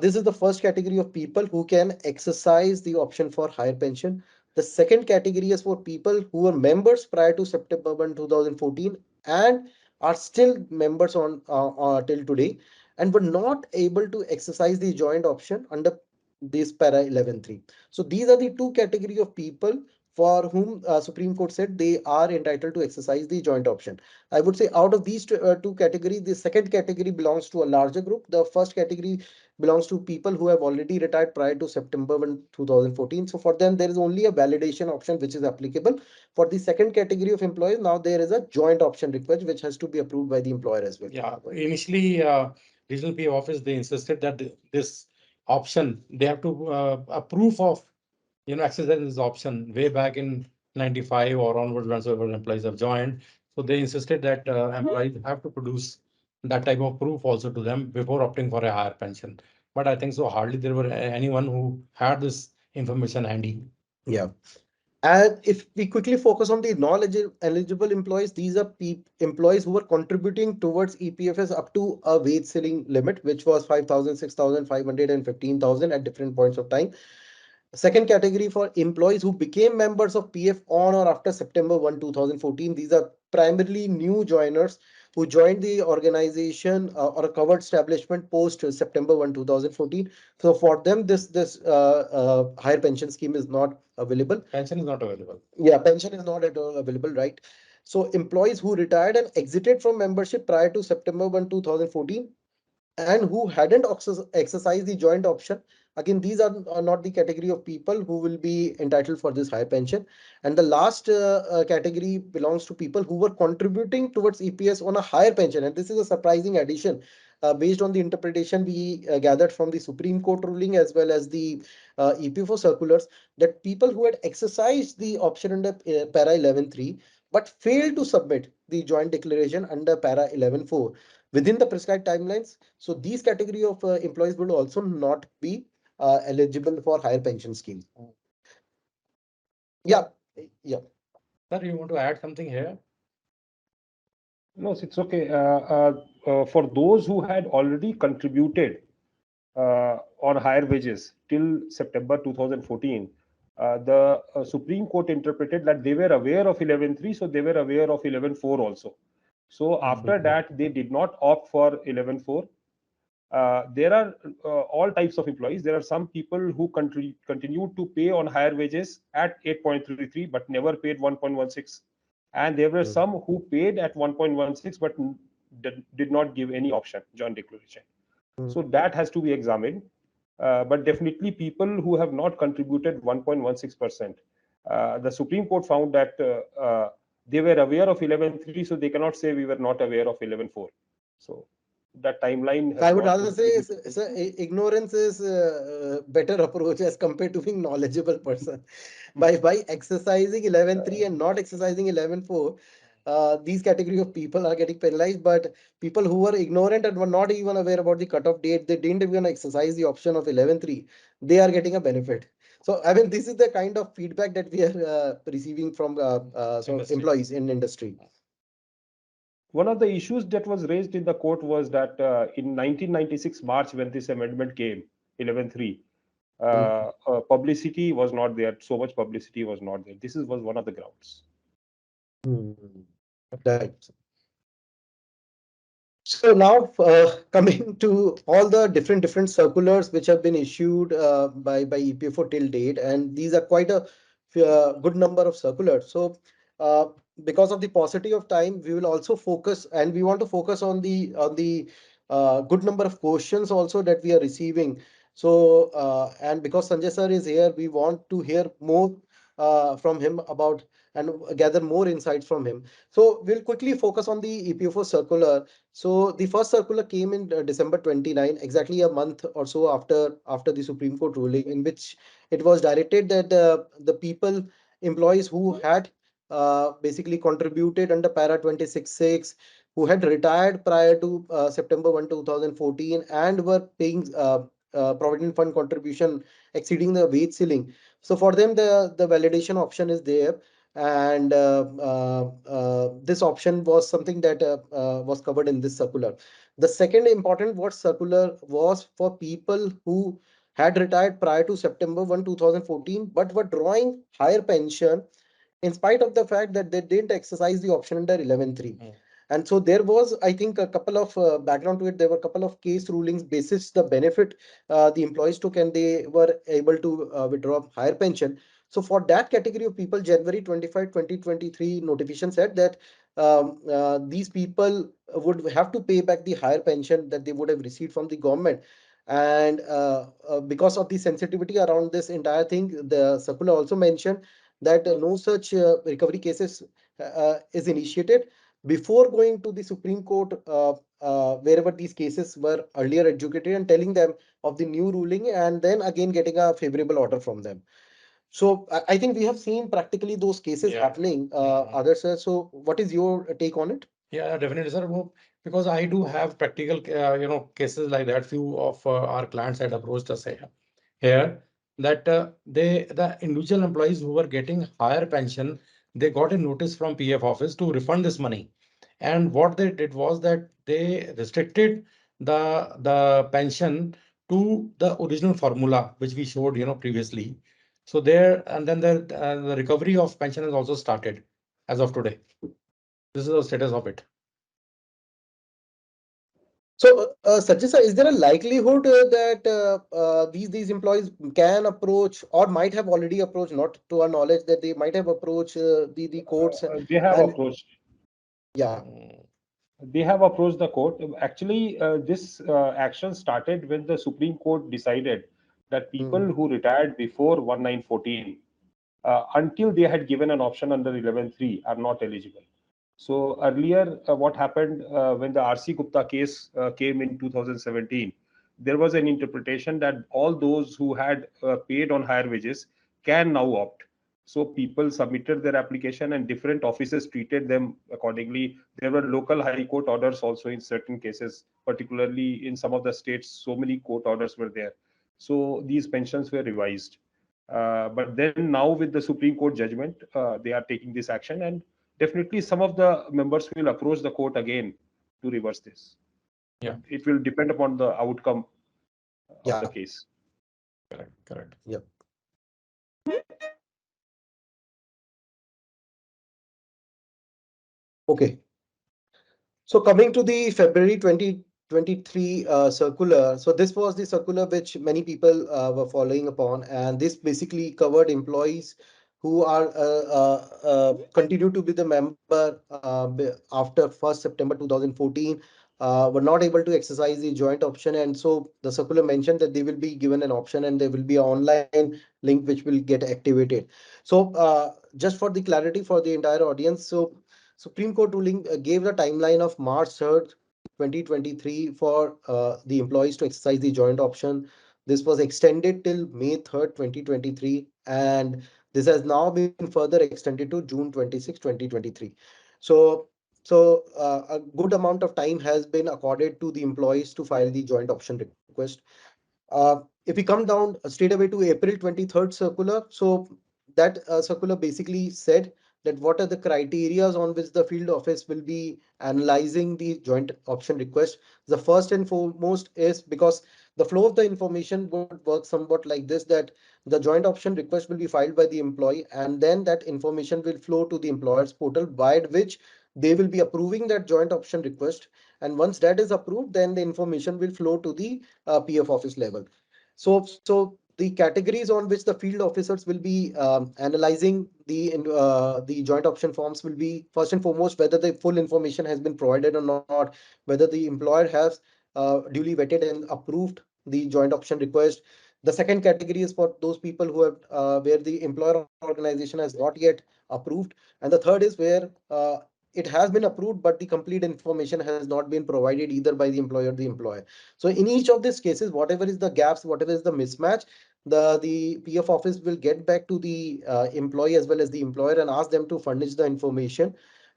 Speaker 3: This is the first category of people who can exercise the option for higher pension. The second category is for people who were members prior to September 1, 2014 and are still members on till today and were not able to exercise the joint option under this para 11.3. So these are the two category of people for whom Supreme Court said they are entitled to exercise the joint option. I would say out of these two categories, the second category belongs to a larger group. The first category belongs to people who have already retired prior to September 1, 2014. So for them, there is only a validation option which is applicable. For the second category of employees, now there is a joint option request which has to be approved by the employer as well.
Speaker 2: Yeah, initially, regional PA office, they insisted that this option, they have to a proof of, exercise this option way back in 95 or onwards when several employees have joined. So they insisted that employees have to produce that type of proof also to them before opting for a higher pension. But I think so hardly there were anyone who had this information handy.
Speaker 3: Yeah. And if we quickly focus on the non-eligible employees, these are employees who were contributing towards EPFS up to a wage ceiling limit, which was 5,000, 6,500, and 15,000 at different points of time. Second category for employees who became members of PF on or after September 1, 2014. These are primarily new joiners who joined the organization or a covered establishment post September 1, 2014. So for them, this higher pension scheme is not available.
Speaker 2: Pension is not available.
Speaker 3: Yeah, pension is not at all available, right? So employees who retired and exited from membership prior to September 1, 2014 and who hadn't exercised the joint option. Again, these are not the category of people who will be entitled for this higher pension. And the last category belongs to people who were contributing towards EPS on a higher pension. And this is a surprising addition based on the interpretation we gathered from the Supreme Court ruling as well as the EPFO circulars, that people who had exercised the option under para 11.3 but failed to submit the joint declaration under para 11.4 within the prescribed timelines. So these category of employees will also not be eligible for higher pension scheme. Yeah, yeah.
Speaker 2: Sir, you want to add something here?
Speaker 4: No, it's okay. For those who had already contributed on higher wages till September 2014, the Supreme Court interpreted that they were aware of 11.3, so they were aware of 11.4 also. So after that, they did not opt for 11.4. There are all types of employees. There are some people who continue to pay on higher wages at 8.33 but never paid 1.16. And there were some who paid at 1.16 but did not give any option, joint declaration. So that has to be examined. But definitely people who have not contributed 1.16%. The Supreme Court found that they were aware of 11.3, so they cannot say we were not aware of 11.4. So that timeline has
Speaker 3: I would
Speaker 4: not
Speaker 3: rather
Speaker 4: been
Speaker 3: say
Speaker 4: able
Speaker 3: ignorance is better approach as compared to being knowledgeable person. By exercising 11.3 and not exercising 11.4, these category of people are getting penalized. But people who were ignorant and were not even aware about the cutoff date, they didn't even exercise the option of 11.3, they are getting a benefit. So I mean, this is the kind of feedback that we are receiving from
Speaker 2: Industry.
Speaker 3: employees in industry.
Speaker 4: One of the issues that was raised in the court was that in 1996 March, when this amendment came, 11.3, publicity was not there. So much publicity was not there. Was one of the grounds.
Speaker 3: Hmm. Right. So now coming to all the different circulars which have been issued by EPFO till date, and these are quite a good number of circulars. So uh, because of the paucity of time, we will also focus, and we want to focus on the good number of questions also that we are receiving. So and because Sanjay sir is here, we want to hear more from him about and gather more insights from him. So we'll quickly focus on the EPFO circular. So the first circular came in December 29, exactly a month or so after the Supreme Court ruling, in which it was directed that the people, employees who had basically contributed under para 26(6), who had retired prior to September 1, 2014, and were paying provident fund contribution exceeding the wage ceiling. So for them, the validation option is there, and this option was something that was covered in this circular. The second important what circular was for people who had retired prior to September 1, 2014, but were drawing higher pension in spite of the fact that they didn't exercise the option under 11.3. And so there was, I think, a couple of background to it. There were a couple of case rulings basis the benefit the employees took, and they were able to withdraw higher pension. So for that category of people, January 25, 2023 notification said that these people would have to pay back the higher pension that they would have received from the government. And because of the sensitivity around this entire thing, the circular also mentioned that no such recovery cases is initiated before going to the Supreme Court, wherever these cases were earlier adjudicated, and telling them of the new ruling, and then again getting a favorable order from them. So I think we have seen practically those cases happening, others. So what is your take on it?
Speaker 2: Yeah, definitely, sir. Because I do have practical, cases like that. Few of our clients had approached us here that the individual employees who were getting higher pension, they got a notice from PF office to refund this money. And what they did was that they restricted the pension to the original formula which we showed, previously. So there, and then the recovery of pension has also started as of today. This is the status of it.
Speaker 3: So, Sanjay sir, is there a likelihood that these employees can approach or might have already approached, not to our knowledge, that they might have approached the courts
Speaker 4: They have
Speaker 3: and
Speaker 4: approached.
Speaker 3: yeah.
Speaker 4: They have approached the court. Actually, this action started when the Supreme Court decided that people
Speaker 3: Mm,
Speaker 4: who retired before 1914, until they had given an option under 11.3, are not eligible. So earlier, what happened when the R.C. Gupta case came in 2017, there was an interpretation that all those who had paid on higher wages can now opt. So people submitted their application and different offices treated them accordingly. There were local high court orders also in certain cases, particularly in some of the states, so many court orders were there. So these pensions were revised. But then now with the Supreme Court judgment, they are taking this action, and definitely some of the members will approach the court again to reverse this.
Speaker 2: Yeah,
Speaker 4: But it will depend upon the outcome of the
Speaker 3: yeah.
Speaker 4: case.
Speaker 2: correct.
Speaker 3: Yeah. Okay. So coming to the February 2023 circular, so this was the circular which many people were following upon, and this basically covered employees who are continue to be the member after 1st September 2014, were not able to exercise the joint option, and so the circular mentioned that they will be given an option and there will be an online link which will get activated. So just for the clarity for the entire audience, so Supreme Court ruling gave the timeline of March 3rd 2023 for the employees to exercise the joint option. This was extended till May 3rd, 2023, and this has now been further extended to June 26, 2023. So, a good amount of time has been accorded to the employees to file the joint option request. If we come down straight away to April 23rd circular, so that circular basically said that what are the criterias on which the field office will be analyzing the joint option request. The first and foremost is because the flow of the information would work somewhat like this, that the joint option request will be filed by the employee, and then that information will flow to the employer's portal, by which they will be approving that joint option request. And once that is approved, then the information will flow to the PF office level. So the categories on which the field officers will be analyzing the joint option forms will be first and foremost whether the full information has been provided or not, whether the employer has duly vetted and approved the joint option request. The second category is for those people who have where the employer organization has not yet approved, and the third is where it has been approved, but the complete information has not been provided either by the employer or the employer. So in each of these cases, whatever is the gaps, whatever is the mismatch, the PF office will get back to the employee as well as the employer and ask them to furnish the information.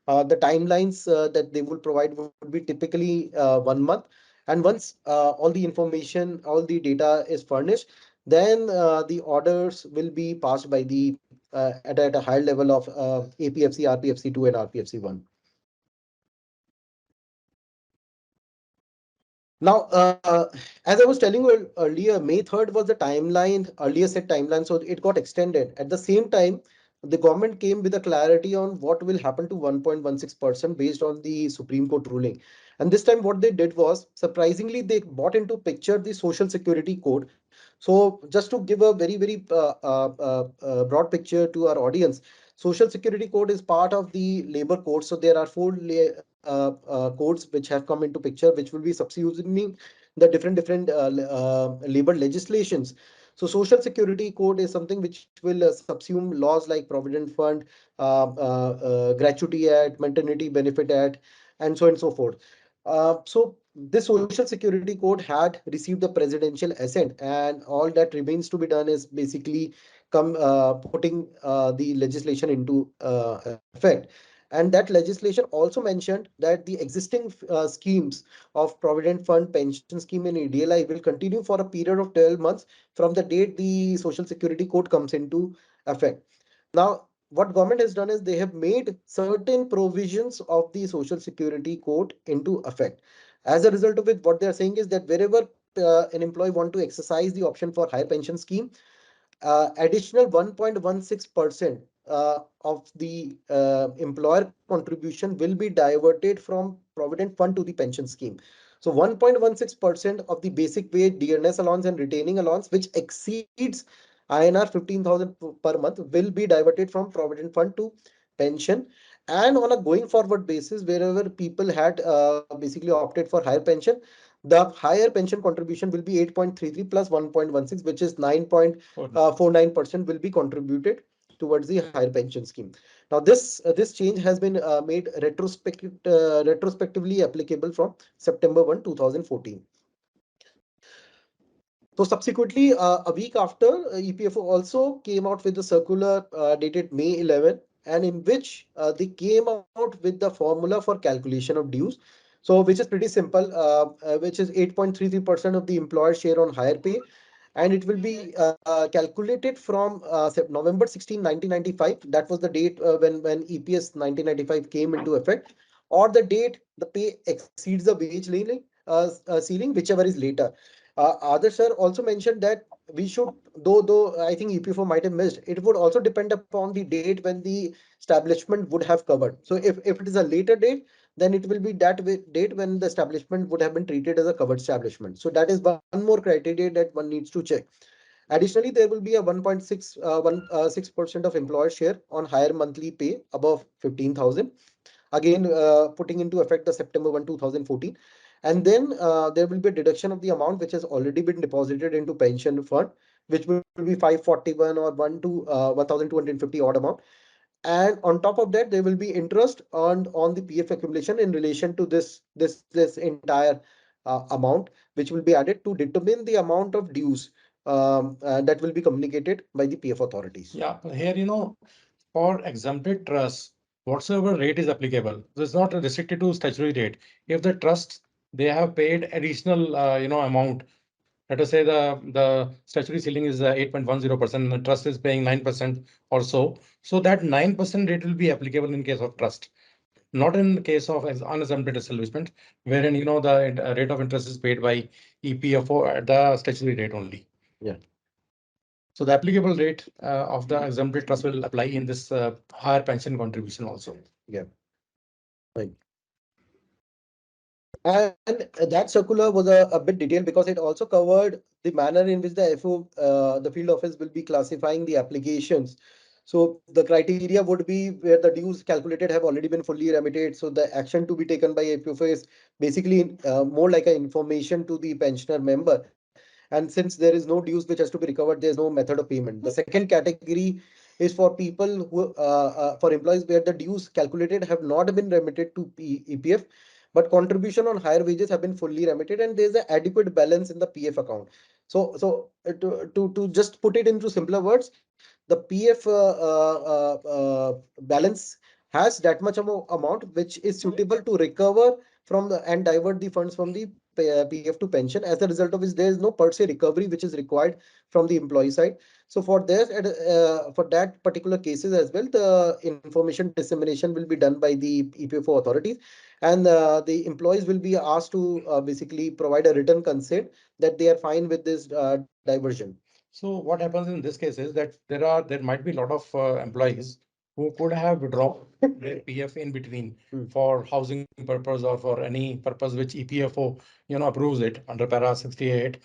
Speaker 3: The timelines that they will provide would be typically 1 month. And once all the information, all the data is furnished, then the orders will be passed by the at a higher level of APFC, RPFC2, and RPFC1. Now, as I was telling you earlier, May 3rd was the timeline, earlier set timeline, so it got extended. At the same time, the government came with a clarity on what will happen to 1.16% based on the Supreme Court ruling. And this time, what they did was, surprisingly, they brought into picture the Social Security Code. So, just to give a very broad picture to our audience, Social Security Code is part of the Labor Code. So, there are four codes which have come into picture, which will be subsuming the different labor legislations. So Social Security Code is something which will subsume laws like Provident Fund, Gratuity Act, Maternity Benefit Act, and so on and so forth. So this Social Security Code had received the presidential assent, and all that remains to be done is basically putting the legislation into effect. And that legislation also mentioned that the existing schemes of Provident Fund, Pension Scheme, and EDLI will continue for a period of 12 months from the date the Social Security Code comes into effect. Now, what government has done is they have made certain provisions of the Social Security Code into effect. As a result of it, what they are saying is that wherever an employee want to exercise the option for higher pension scheme, additional 1.16% of the employer contribution will be diverted from Provident Fund to the pension scheme. So 1.16% of the basic wage, dearness allowance, and retaining allowance, which exceeds INR 15,000 per month, will be diverted from Provident Fund to pension. And on a going forward basis, wherever people had basically opted for higher pension, the higher pension contribution will be 8.33 plus 1.16, which is 9.49% will be contributed towards the higher pension scheme. Now, this change has been made retrospectively applicable from September 1, 2014. So subsequently, a week after, EPFO also came out with the circular dated May 11, and in which they came out with the formula for calculation of dues. So which is pretty simple, which is 8.33% of the employer share on higher pay, and it will be calculated from November 16, 1995. That was the date when EPS 1995 came into effect, or the date the pay exceeds the wage ceiling, whichever is later. Adarsh sir also mentioned that we should, though I think EPFO might have missed, it would also depend upon the date when the establishment would have covered. So if it is a later date, then it will be that date when the establishment would have been treated as a covered establishment. So that is one more criteria that one needs to check. Additionally, there will be a 1.6% of employer share on higher monthly pay above 15,000. Again, putting into effect the September 1, 2014. And then there will be a deduction of the amount which has already been deposited into pension fund, which will be 541 or 1 to 1,250 odd amount. And on top of that, there will be interest earned on the PF accumulation in relation to this entire amount, which will be added to determine the amount of dues that will be communicated by the PF authorities.
Speaker 2: Yeah, here, for exempted trusts, whatsoever rate is applicable, so it's not restricted to statutory rate. If the trusts, they have paid additional, amount, let us say the statutory ceiling is 8.10%, and the trust is paying 9% or so. So that 9% rate will be applicable in case of trust, not in case of unexempted establishment, wherein the rate of interest is paid by EPFO at the statutory rate only.
Speaker 3: Yeah.
Speaker 2: So the applicable rate of the exempted trust will apply in this higher pension contribution also.
Speaker 3: Yeah. Right. And that circular was a bit detailed because it also covered the manner in which the FO, the field office will be classifying the applications. So the criteria would be where the dues calculated have already been fully remitted. So the action to be taken by APFO is basically more like an information to the pensioner member. And since there is no dues which has to be recovered, there's no method of payment. The second category is for people who, for employees where the dues calculated have not been remitted to EPF, but contribution on higher wages have been fully remitted and there's an adequate balance in the PF account. To just put it into simpler words, the PF balance has that much amount which is suitable to recover from the and divert the funds from the PF to pension, as a result of which there is no per se recovery which is required from the employee side. So for this, for that particular cases as well, the information dissemination will be done by the EPFO authorities, and the employees will be asked to basically provide a written consent that they are fine with this diversion.
Speaker 2: So what happens in this case is that there might be a lot of employees who could have withdrawn their PF in between for housing purpose or for any purpose which EPFO approves it under para 68.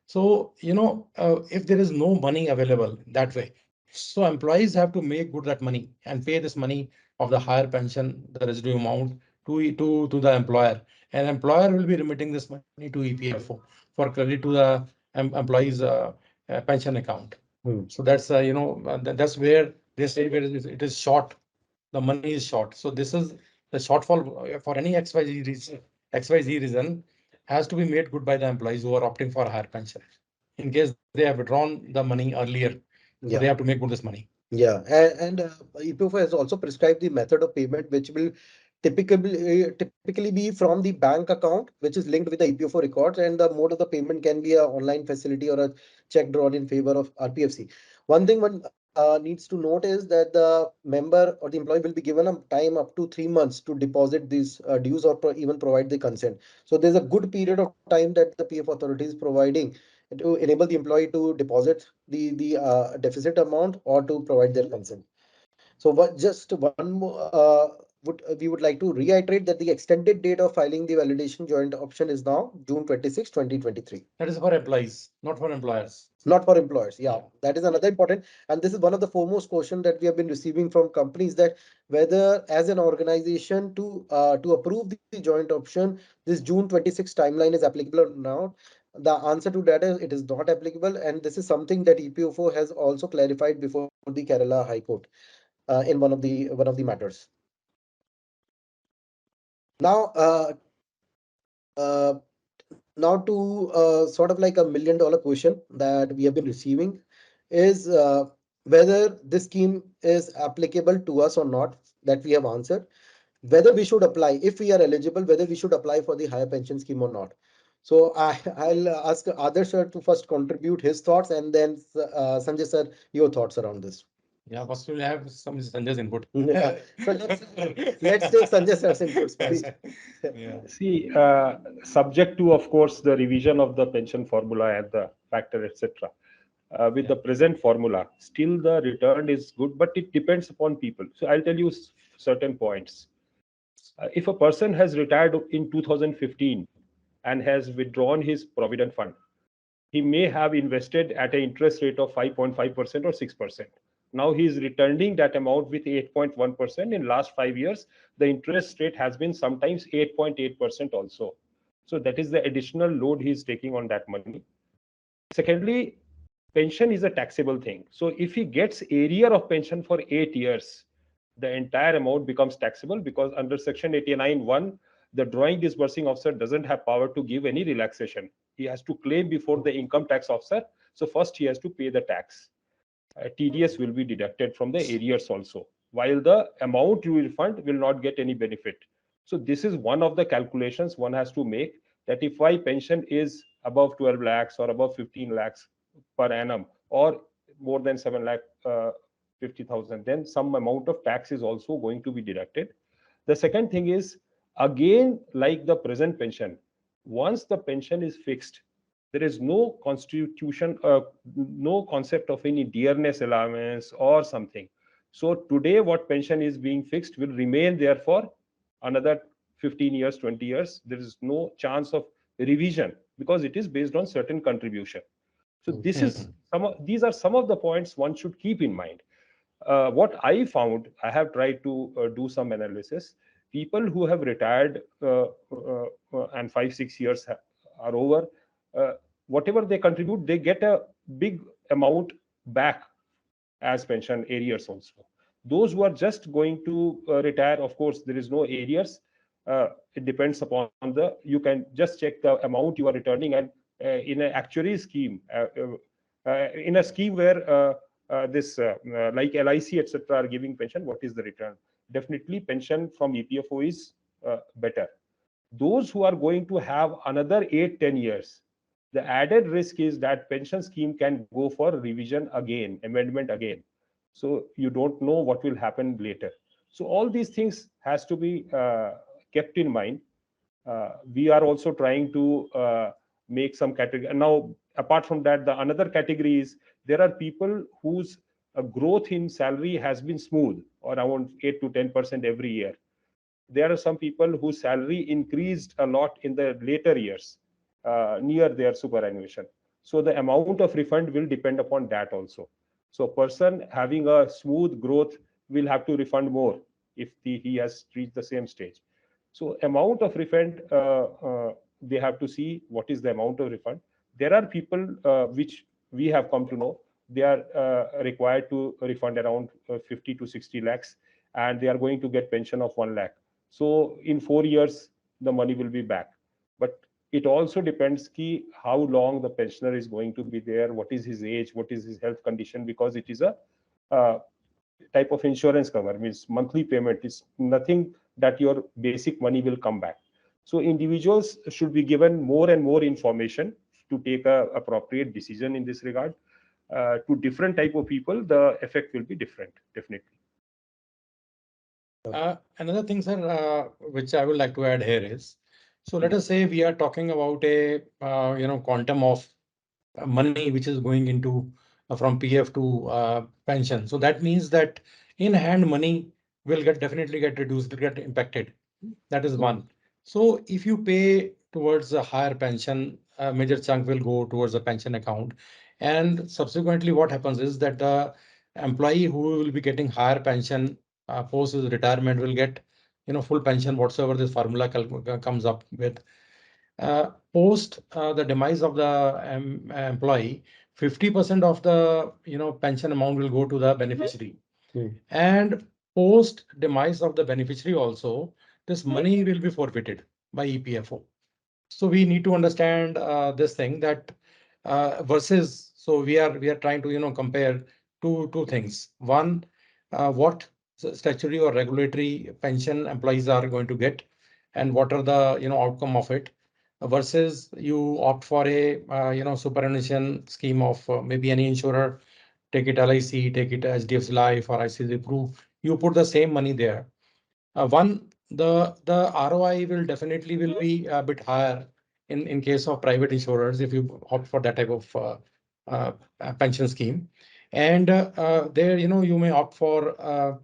Speaker 2: So if there is no money available that way, so employees have to make good that money and pay this money of the higher pension, the residue amount to the employer, and employer will be remitting this money to EPFO for credit to the employees pension account. So that's that's where they say where it is short, the money is short. So this is the shortfall for any XYZ reason has to be made good by the employees who are opting for a higher pension. In case they have withdrawn the money earlier, so they have to make good this money.
Speaker 3: Yeah, and EPFO has also prescribed the method of payment, which will typically be from the bank account, which is linked with the EPFO records, and the mode of the payment can be a online facility or a check drawn in favor of RPFC. One thing one needs to note is that the member or the employee will be given a time up to 3 months to deposit these dues or even provide the consent. So there's a good period of time that the PF authority is providing to enable the employee to deposit the deficit amount or to provide their consent. So what just one more we would like to reiterate that the extended date of filing the validation joint option is now June 26, 2023.
Speaker 2: That is for employees, not for employers.
Speaker 3: Not for employers. Yeah, that is another important. And this is one of the foremost questions that we have been receiving from companies, that whether as an organization to approve the joint option, this June 26 timeline is applicable or not. The answer to that is it is not applicable. And this is something that EPFO has also clarified before the Kerala High Court in one of the matters. Now, uh, now to sort of like $1 million question that we have been receiving is whether this scheme is applicable to us or not, that we have answered. Whether we should apply, if we are eligible, whether we should apply for the higher pension scheme or not. So I'll ask Adarsh sir to first contribute his thoughts, and then Sanjay sir, your thoughts around this.
Speaker 2: Yeah, first we'll have some Sanjay's input.
Speaker 3: Yeah. So let's take Sanjay sir's inputs, please.
Speaker 2: Yeah.
Speaker 4: See, subject to, of course, the revision of the pension formula and the factor, etc. With the present formula, still the return is good, but it depends upon people. So I'll tell you certain points. If a person has retired in 2015 and has withdrawn his provident fund, he may have invested at an interest rate of 5.5% or 6%. Now he is returning that amount with 8.1%. In last 5 years, the interest rate has been sometimes 8.8% also. So that is the additional load he is taking on that money. Secondly, pension is a taxable thing. So if he gets arrear of pension for 8 years, the entire amount becomes taxable, because under section 89(1), the drawing disbursing officer doesn't have power to give any relaxation. He has to claim before the income tax officer. So first he has to pay the tax. TDS will be deducted from the arrears also, while the amount you refund will not get any benefit. So this is one of the calculations one has to make, that if my pension is above 12 lakhs or above 15 lakhs per annum, or more than 7 lakh 50,000, then some amount of tax is also going to be deducted. The second thing is, again, like the present pension, once the pension is fixed, there is no constitution, no concept of any dearness allowance or something. So today what pension is being fixed will remain there for another 15 years, 20 years. There is no chance of revision, because it is based on certain contribution. So these are some of the points one should keep in mind. What I found, I have tried to do some analysis. People who have retired and 5-6 years are over, whatever they contribute, they get a big amount back as pension arrears also. Those who are just going to retire, of course, there is no arrears. It depends upon you can just check the amount you are returning, and in an actuary scheme, in a scheme where this like LIC, etc., are giving pension, what is the return? Definitely pension from EPFO is better. Those who are going to have another 8-10 years, the added risk is that pension scheme can go for revision again, amendment again. So you don't know what will happen later. So all these things has to be kept in mind. We are also trying to make some category. And now, apart from that, the another category is, there are people whose growth in salary has been smooth, or around 8 to 10% every year. There are some people whose salary increased a lot in the later years, near their superannuation. So the amount of refund will depend upon that also. So a person having a smooth growth will have to refund more if he has reached the same stage. So amount of refund, they have to see what is the amount of refund. There are people which we have come to know, they are required to refund around 50 to 60 lakhs, and they are going to get pension of 1 lakh. So in 4 years, the money will be back. But it also depends how long the pensioner is going to be there, what is his age, what is his health condition, because it is a uh, type of insurance cover, means monthly payment is nothing that your basic money will come back. So individuals should be given more and more information to take a appropriate decision in this regard. To different type of people, the effect will be different, definitely.
Speaker 2: Another thing, sir, which I would like to add here is, so let us say we are talking about a quantum of money which is going into from PF to pension. So that means that in hand money will definitely get reduced, will get impacted. That is one. So if you pay towards a higher pension, a major chunk will go towards a pension account. And subsequently, what happens is that the employee who will be getting higher pension post his retirement will get full pension, whatsoever this formula comes up with. Post the demise of the employee, 50% of the pension amount will go to the beneficiary. And post demise of the beneficiary also, this money will be forfeited by EPFO. So we need to understand this thing, that versus, so we are trying to compare two things. One, what statutory or regulatory pension employees are going to get, and what are the outcome of it, versus you opt for a superannuation scheme of maybe any insurer, take it LIC, take it HDFC Life or ICICI Pru, you put the same money there. The ROI will definitely be a bit higher in case of private insurers if you opt for that type of pension scheme. And there you may opt for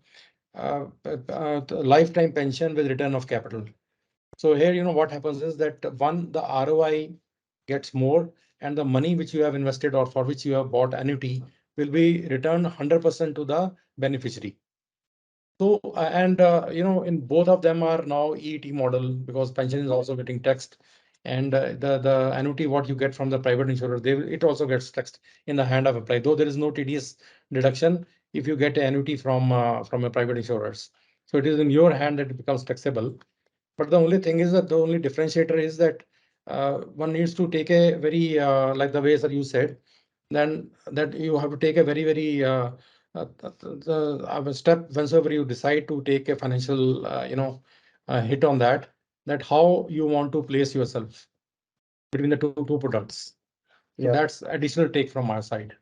Speaker 2: lifetime pension with return of capital. So here what happens is that, one, the ROI gets more, and the money which you have invested or for which you have bought annuity will be returned 100% to the beneficiary. So and in both of them are now EET model, because pension is also getting taxed, and the annuity what you get from the private insurer, it also gets taxed in the hand of employee. Though there is no TDS deduction, if you get annuity from a private insurers. So it is in your hand that it becomes taxable. But the only thing is that the only differentiator is that one needs to take a very like the way that you said, then that you have to take a very step whenever you decide to take a financial hit on that, that how you want to place yourself between the two products. So
Speaker 3: Yeah.
Speaker 2: that's additional take from our side.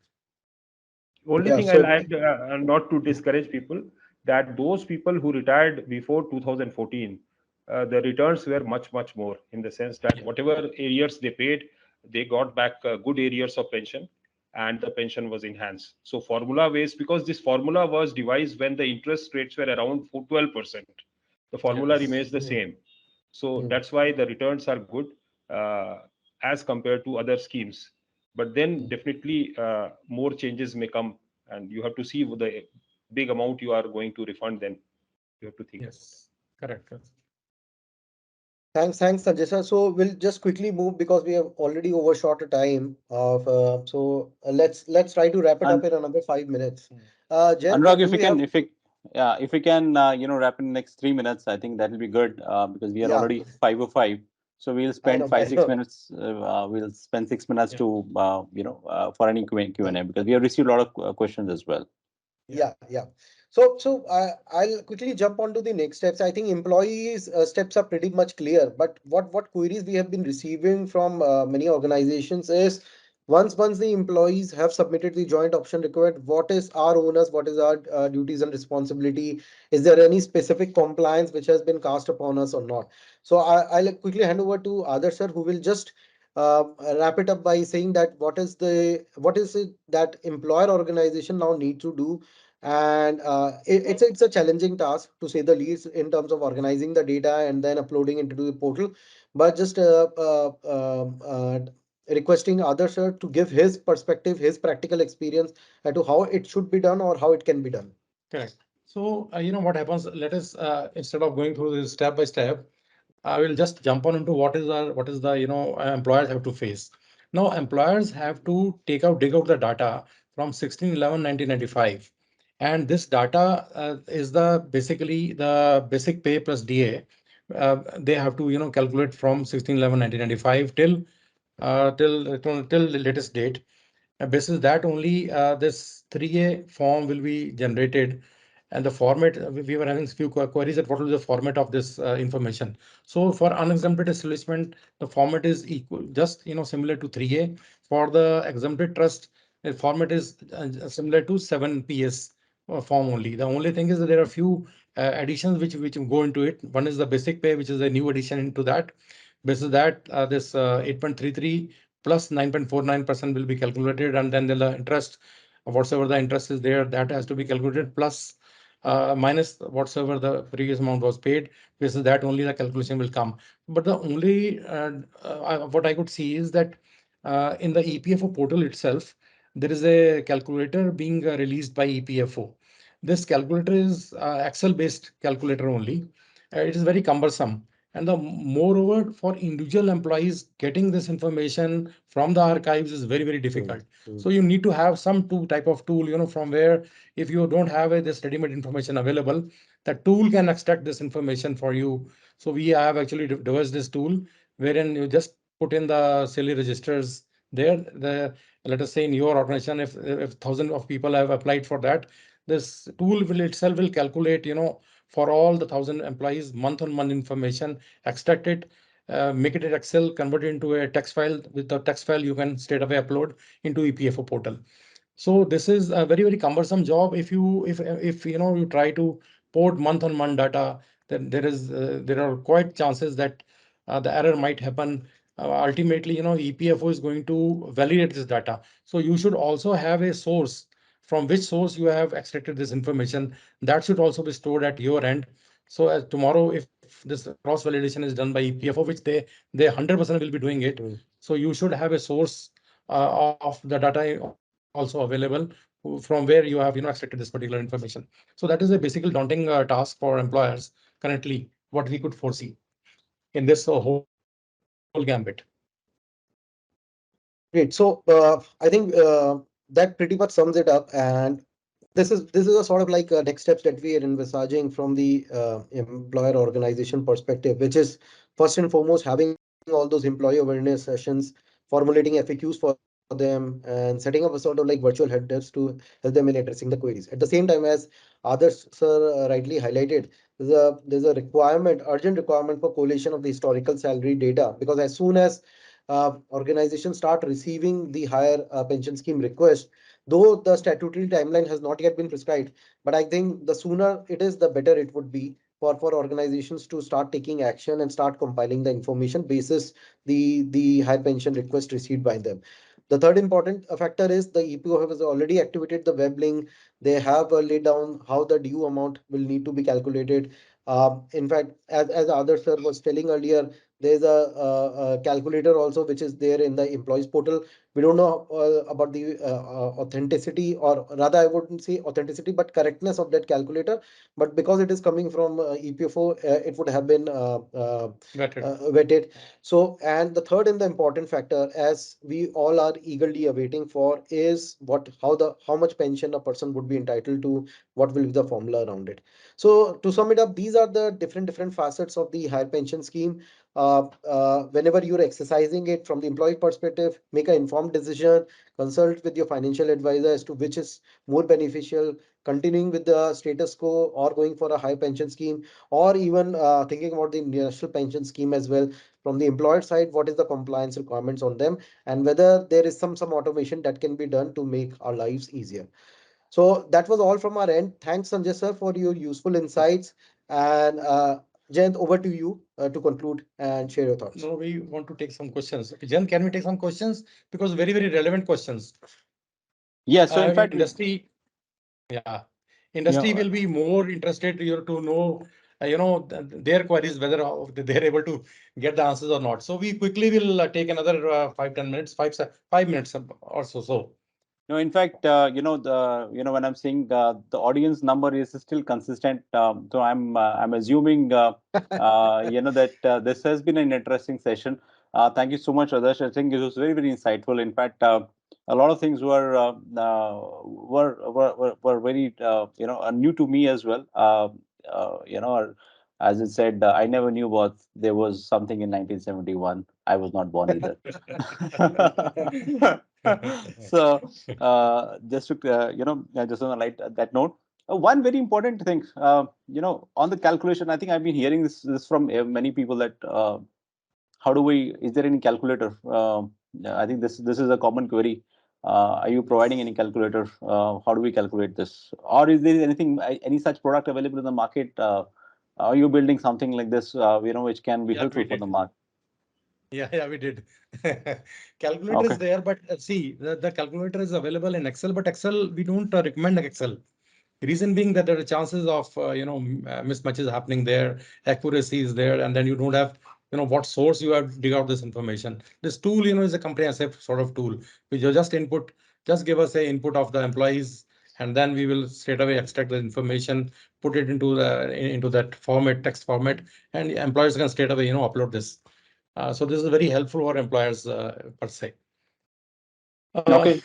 Speaker 4: Only
Speaker 3: Yeah.
Speaker 4: thing I'll
Speaker 3: So
Speaker 4: add, not to discourage people, that those people who retired before 2014, the returns were much more, in the sense that
Speaker 2: Yeah.
Speaker 4: whatever arrears they paid, they got back good arrears of pension, and the pension was enhanced. So formula based, because this formula was devised when the interest rates were around 12%, the formula
Speaker 2: Yes.
Speaker 4: remains the same. So
Speaker 3: mm,
Speaker 4: that's why the returns are good uh, as compared to other schemes. But then
Speaker 3: mm.
Speaker 4: definitely more changes may come, and you have to see the big amount you are going to refund. Then you have to think about it.
Speaker 2: Yes. Correct. Correct.
Speaker 3: Thanks, Sanjay sir. So we'll just quickly move because we have already overshot a time of. Let's try to wrap it up
Speaker 1: And
Speaker 3: in another 5 minutes. Jen,
Speaker 1: Anurag,
Speaker 3: do we have?
Speaker 1: if we can, wrap in the next 3 minutes, I think that will be good because we are
Speaker 3: Yeah,
Speaker 1: already 5:05. So we'll
Speaker 3: I
Speaker 1: spend
Speaker 3: know,
Speaker 1: five,
Speaker 3: I
Speaker 1: six
Speaker 3: know.
Speaker 1: minutes. We'll spend 6 minutes
Speaker 2: Yeah.
Speaker 1: to, for any
Speaker 3: Yeah.
Speaker 1: Q&A because we have received a lot of questions as well.
Speaker 2: Yeah.
Speaker 3: Yeah. So I'll quickly jump on to the next steps. I think employees steps are pretty much clear, but what queries we have been receiving from many organizations is once the employees have submitted the joint option required, what is our onus, what is our duties and responsibility? Is there any specific compliance which has been cast upon us or not? So I'll quickly hand over to Adarsh sir, who will just wrap it up by saying that what is it that employer organization now need to do, and it's a challenging task to say the least in terms of organizing the data and then uploading into the portal, but just requesting others to give his perspective, his practical experience as to how it should be done or how it can be done.
Speaker 2: Correct. So, what happens? Let us, instead of going through this step by step, I will just jump on into what is the, employers have to face. Now, employers have to dig out the data from 16/11/1995. And this data is basically the basic pay plus DA. They have to, calculate from 16/11/1995 till the latest date. Basis that only this 3A form will be generated, and the format we were having few queries that what will be the format of this information. So for unexempted establishment, the format is equal, just similar to 3A. For the exempted trust, the format is similar to 7PS form only. The only thing is that there are few additions which go into it. One is the basic pay, which is a new addition into that. Basis that this 8.33 plus 9.49% will be calculated, and then the interest, whatsoever the interest is there, that has to be calculated, plus minus whatsoever the previous amount was paid. This is that only the calculation will come. But the only what I could see is that in the EPFO portal itself, there is a calculator being released by EPFO. This calculator is Excel based calculator only. It is very cumbersome, and the moreover for individual employees getting this information from the archives is very
Speaker 3: Mm,
Speaker 2: difficult.
Speaker 3: mm,
Speaker 2: So you need to have some type of tool, from where if you don't have this ready-made information available, the tool can extract this information for you. So we have actually devised this tool wherein you just put in the silly registers there. Let us say in your organization, if thousands of people have applied for that, this tool will itself will calculate, for all the 1,000 employees, month-on-month information, extract it, make it in Excel, convert it into a text file. With the text file, you can straight away upload into EPFO portal. So this is a very cumbersome job. If you try to port month-on-month data, then there are quite chances that the error might happen. Ultimately, EPFO is going to validate this data. So you should also have a source from which source you have extracted this information. That should also be stored at your end. So as tomorrow, if this cross validation is done by EPFO, which they 100% will be doing it,
Speaker 3: mm.
Speaker 2: so you should have a source of the data also available from where you have extracted this particular information. So that is a basically daunting task for employers currently, what we could foresee in this whole gambit.
Speaker 3: Great. So I think that pretty much sums it up. And This is a sort of like next steps that we are envisaging from the employer organization perspective, which is first and foremost having all those employee awareness sessions, formulating FAQs for them, and setting up a sort of like virtual help desk to help them in addressing the queries. At the same time, as others sir rightly highlighted, there's a requirement, urgent requirement for collation of the historical salary data, because as soon as organizations start receiving the higher pension scheme request, though the statutory timeline has not yet been prescribed, but I think the sooner it is, the better it would be for organizations to start taking action and start compiling the information basis the high pension request received by them. The third important factor is the EPO has already activated the web link. They have laid down how the due amount will need to be calculated. In fact, as Adarsh sir was telling earlier, there's a calculator also which is there in the employees portal. We don't know about the authenticity, or rather I wouldn't say authenticity but correctness of that calculator, but because it is coming from EPFO, it would have been
Speaker 2: Got it.
Speaker 3: vetted. So, and the third and the important factor, as we all are eagerly awaiting for, is how much pension a person would be entitled to, what will be the formula around it. So to sum it up, these are the different facets of the higher pension scheme. Whenever you're exercising it from the employee perspective, make an informed decision, consult with your financial advisor as to which is more beneficial, continuing with the status quo or going for a high pension scheme, or even thinking about the national pension scheme as well. From the employer side, what is the compliance requirements on them, and whether there is some automation that can be done to make our lives easier. So that was all from our end. Thanks, Sanjay sir, for your useful insights. And Jayant, over to you to conclude and share your thoughts.
Speaker 2: No, we want to take some questions. Okay, Jen, can we take some questions? Because very, very relevant questions.
Speaker 1: Yeah, so in fact,
Speaker 2: Industry, yeah,
Speaker 1: you
Speaker 2: industry
Speaker 1: know,
Speaker 2: will be more interested to know, their queries, whether they're able to get the answers or not. So we quickly will take another 5-10 minutes, 5 minutes or so. So
Speaker 1: no, in fact, when I'm saying the audience number is still consistent, so I'm assuming that this has been an interesting session. Thank you so much, Adarsh. I think it was very very insightful. In fact, a lot of things were very new to me as well. As it said, I never knew about there was something in 1971. I was not born either. So just to just on a light that note, one very important thing, on the calculation, I think I've been hearing this from many people that how do we, is there any calculator? I think this is a common query. Are you providing any calculator? How do we calculate this? Or is there anything, any such product available in the market? Are you building something like this, which can be
Speaker 2: yeah, we
Speaker 1: helpful for the
Speaker 2: did.
Speaker 1: market?
Speaker 2: Yeah, we did. Calculator
Speaker 1: Okay.
Speaker 2: is there, but see, the calculator is available in Excel, but Excel, we don't recommend Excel. Reason being that there are chances of mismatches happening there, accuracy is there, and then you don't have what source you have to dig out this information. This tool is a comprehensive sort of tool. We just input, just give us a input of the employees, and then we will straight away extract the information, put it into that format, text format, and employers can straight away upload this. So this is very helpful for employers per se. Uh,
Speaker 1: Okay.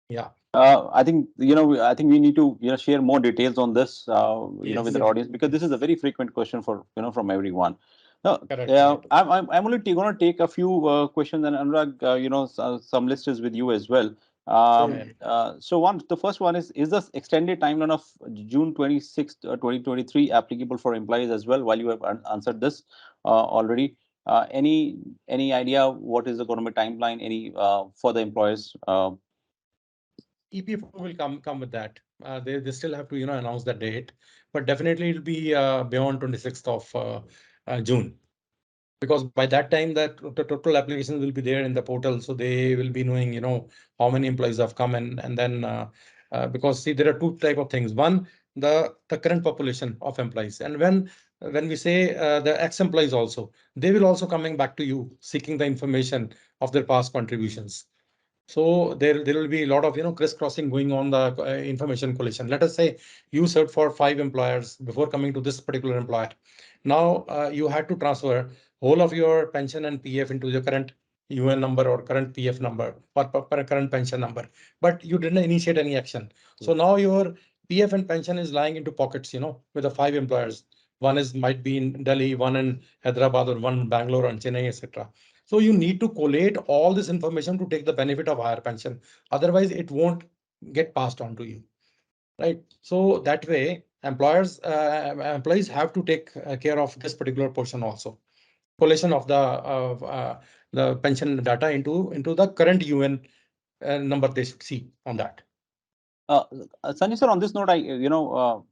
Speaker 2: yeah.
Speaker 1: I think I think we need to share more details on this with
Speaker 2: Yes.
Speaker 1: our audience, because this is a very frequent question for from everyone. Now,
Speaker 2: Correct. Correct.
Speaker 1: I'm only going to take a few questions, and Anurag, some list is with you as well.
Speaker 3: Sure.
Speaker 1: So the first one is this extended timeline of June 26th, 2023 applicable for employees as well? While you have answered this already, any idea what is the going to be timeline? Any for the employers?
Speaker 2: EPFO will come with that. They still have to announce the date, but definitely it'll be beyond 26th of June, because by that time that the total applications will be there in the portal, so they will be knowing how many employees have come, and then because see, there are two type of things. One, the current population of employees, and when we say the ex employees also, they will also coming back to you seeking the information of their past contributions. So there will be a lot of crisscrossing going on the information collection. Let us say you served for 5 employers before coming to this particular employer. Now you had to transfer whole of your pension and PF into your current UN number or current PF number or current pension number, but you didn't initiate any action. So now your PF and pension is lying into pockets, with the 5 employers. One might be in Delhi, one in Hyderabad, or one in Bangalore and Chennai, etc. So you need to collate all this information to take the benefit of higher pension. Otherwise, it won't get passed on to you, right? So that way, employees have to take care of this particular portion also. Collation of the pension data into the current UN number they should see on that.
Speaker 1: Sanjay sir, on this note,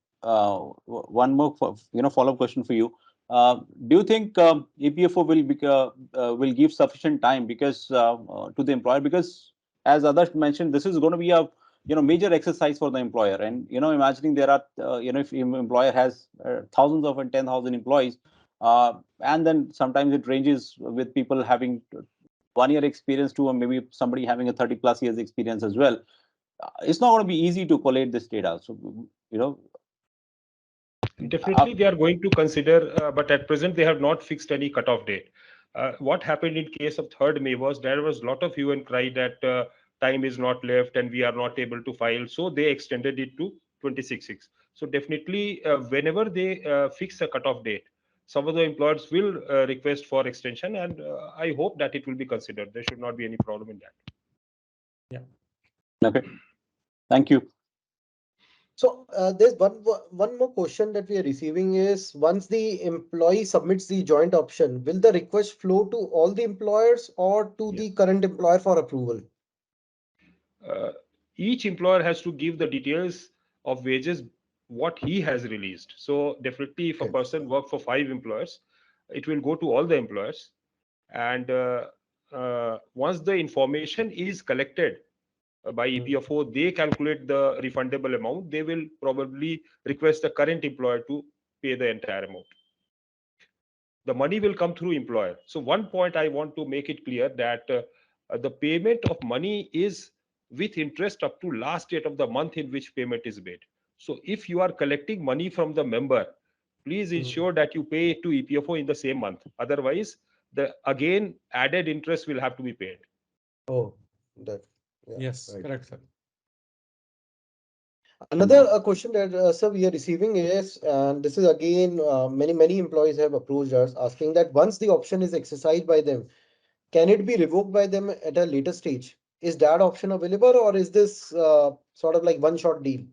Speaker 1: one more follow-up question for you. Do you think EPFO will give sufficient time because to the employer? Because as Adarsh mentioned, this is going to be a major exercise for the employer, and imagining there are if employer has thousands of and 10,000 employees, and then sometimes it ranges with people having 1 year experience to maybe somebody having a 30+ years experience as well. It's not going to be easy to collate this data. So,
Speaker 4: Definitely, they are going to consider, but at present they have not fixed any cutoff date. What happened in case of 3rd May was there was a lot of hue and cry that time is not left and we are not able to file. So they extended it to 26/6. So definitely, whenever they fix a cutoff date, some of the employers will request for extension, and I hope that it will be considered. There should not be any problem in that.
Speaker 2: Yeah.
Speaker 1: Okay. Thank you.
Speaker 3: So there's one more question that we are receiving is, once the employee submits the joint option, will the request flow to all the employers or to the
Speaker 4: Yes.
Speaker 3: current employer for approval?
Speaker 4: Each employer has to give the details of wages what he has released. So definitely, if a
Speaker 3: Okay.
Speaker 4: person work for 5 employers, it will go to all the employers. And once the information is collected by EPFO, they calculate the refundable amount. They will probably request the current employer to pay the entire amount. The money will come through employer. So one point I want to make it clear that the payment of money is with interest up to last date of the month in which payment is made. So if you are collecting money from the member, please ensure that you pay it to EPFO in the same month. Otherwise, the again added interest will have to be paid.
Speaker 3: Oh, that. Yeah,
Speaker 2: Yes,
Speaker 3: right.
Speaker 2: correct, sir.
Speaker 3: Another question that sir, we are receiving is, and this is again, many employees have approached us asking that once the option is exercised by them, can it be revoked by them at a later stage? Is that option available, or is this sort of like one-shot deal?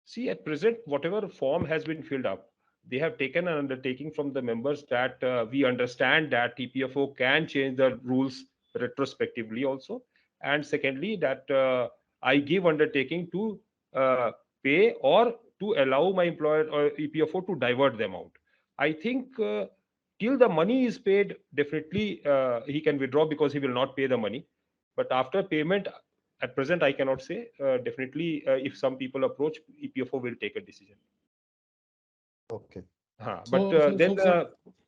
Speaker 4: See, at present, whatever form has been filled up, they have taken an undertaking from the members that we understand that EPFO can change the rules retrospectively also. And secondly, that I give undertaking to pay or to allow my employer or EPFO to divert the amount. I think till the money is paid, definitely he can withdraw because he will not pay the money. But after payment, at present, I cannot say. Definitely, if some people approach, EPFO will take a decision.
Speaker 3: Okay.
Speaker 4: But then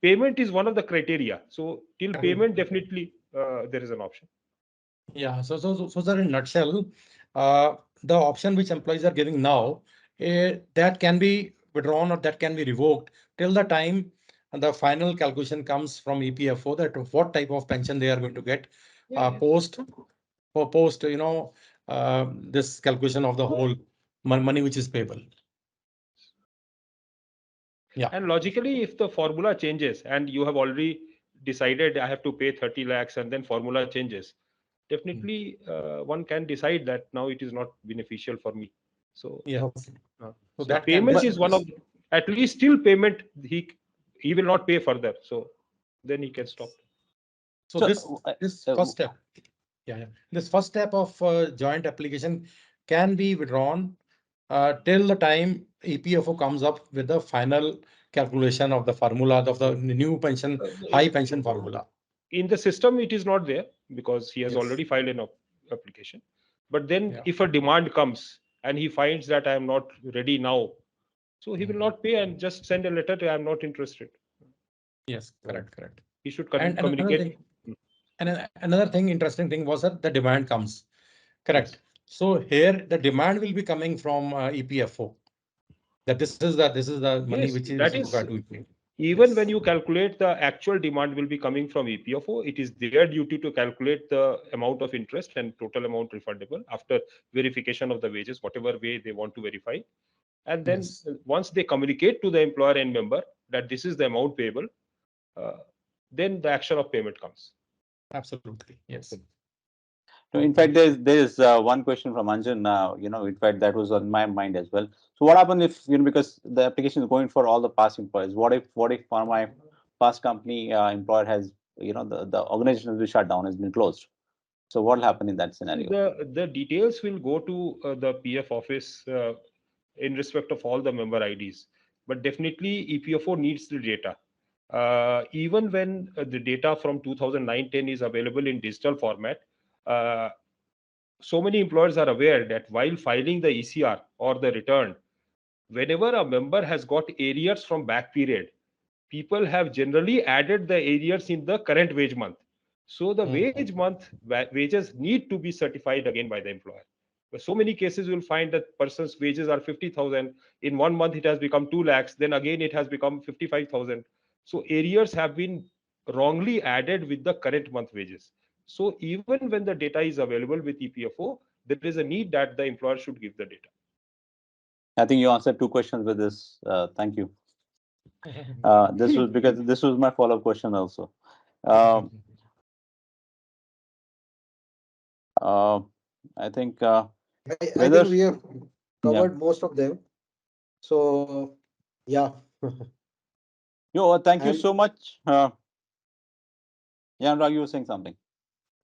Speaker 4: payment is one of the criteria. So till payment, definitely there is an option.
Speaker 2: Yeah. So sir, in nutshell, the option which employees are giving now, that can be withdrawn or that can be revoked till the time the final calculation comes from EPFO that what type of pension they are going to get post this calculation of the whole money which is payable. Yeah.
Speaker 4: And logically, if the formula changes and you have already decided I have to pay 30 lakhs and then formula changes, definitely one can decide that now it is not beneficial for me. So
Speaker 2: Yes.
Speaker 4: so
Speaker 2: So that can
Speaker 4: payment is one of, at least still payment he will not pay further. So then he can stop.
Speaker 2: So this first step, this first step of joint application can be withdrawn till the time EPFO comes up with the final calculation of the formula of the new pension, high pension formula.
Speaker 4: In the system, it is not there because he has
Speaker 2: Yes.
Speaker 4: already filed an application. But then
Speaker 2: Yeah.
Speaker 4: if a demand comes and he finds that I am not ready now, so he will not pay and just send a letter to I am not interested.
Speaker 2: Yes, correct.
Speaker 4: He should
Speaker 2: And
Speaker 4: communicate.
Speaker 2: another thing, interesting thing was that the demand comes. Correct. Yes. So here the demand will be coming from EPFO. That this is the money
Speaker 4: Yes,
Speaker 2: which is
Speaker 4: that is
Speaker 2: required to be paid.
Speaker 4: Even when you calculate the actual demand will be coming from EPFO, it is their duty to calculate the amount of interest and total amount refundable after verification of the wages, whatever way they want to verify. And then
Speaker 3: Yes.
Speaker 4: once they communicate to the employer and member that this is the amount payable, uh, then the action of payment comes.
Speaker 2: Absolutely. Yes.
Speaker 1: No, in fact, there's one question from Anjan. In fact, that was on my mind as well. So, what happens if because the application is going for all the past employees? What if for my past company employer has the organization has been shut down, has been closed? So, what will happen in that
Speaker 4: See,
Speaker 1: scenario?
Speaker 4: the details will go to the PF office in respect of all the member IDs. But definitely EPFO needs the data. Even when the data from 2009-10 is available in digital format, uh, so many employers are aware that while filing the ECR or the return, whenever a member has got arrears from back period, people have generally added the arrears in the current wage month. So the wage
Speaker 2: Mhm.
Speaker 4: month wages need to be certified again by the employer. But so many cases you'll find that person's wages are 50,000. In 1 month it has become 2 lakhs. Then again it has become 55,000. So arrears have been wrongly added with the current month wages. So even when the data is available with EPFO, there is a need that the employer should give the data.
Speaker 1: I think you answered two questions with this. Thank you. This was because this was my follow-up question also. Um, uh, I think
Speaker 3: I
Speaker 1: whether
Speaker 3: think we have
Speaker 1: yeah.
Speaker 3: covered most of them. So yeah.
Speaker 1: Thank you
Speaker 3: And
Speaker 1: so much. Yeah, Anurag, you were saying something.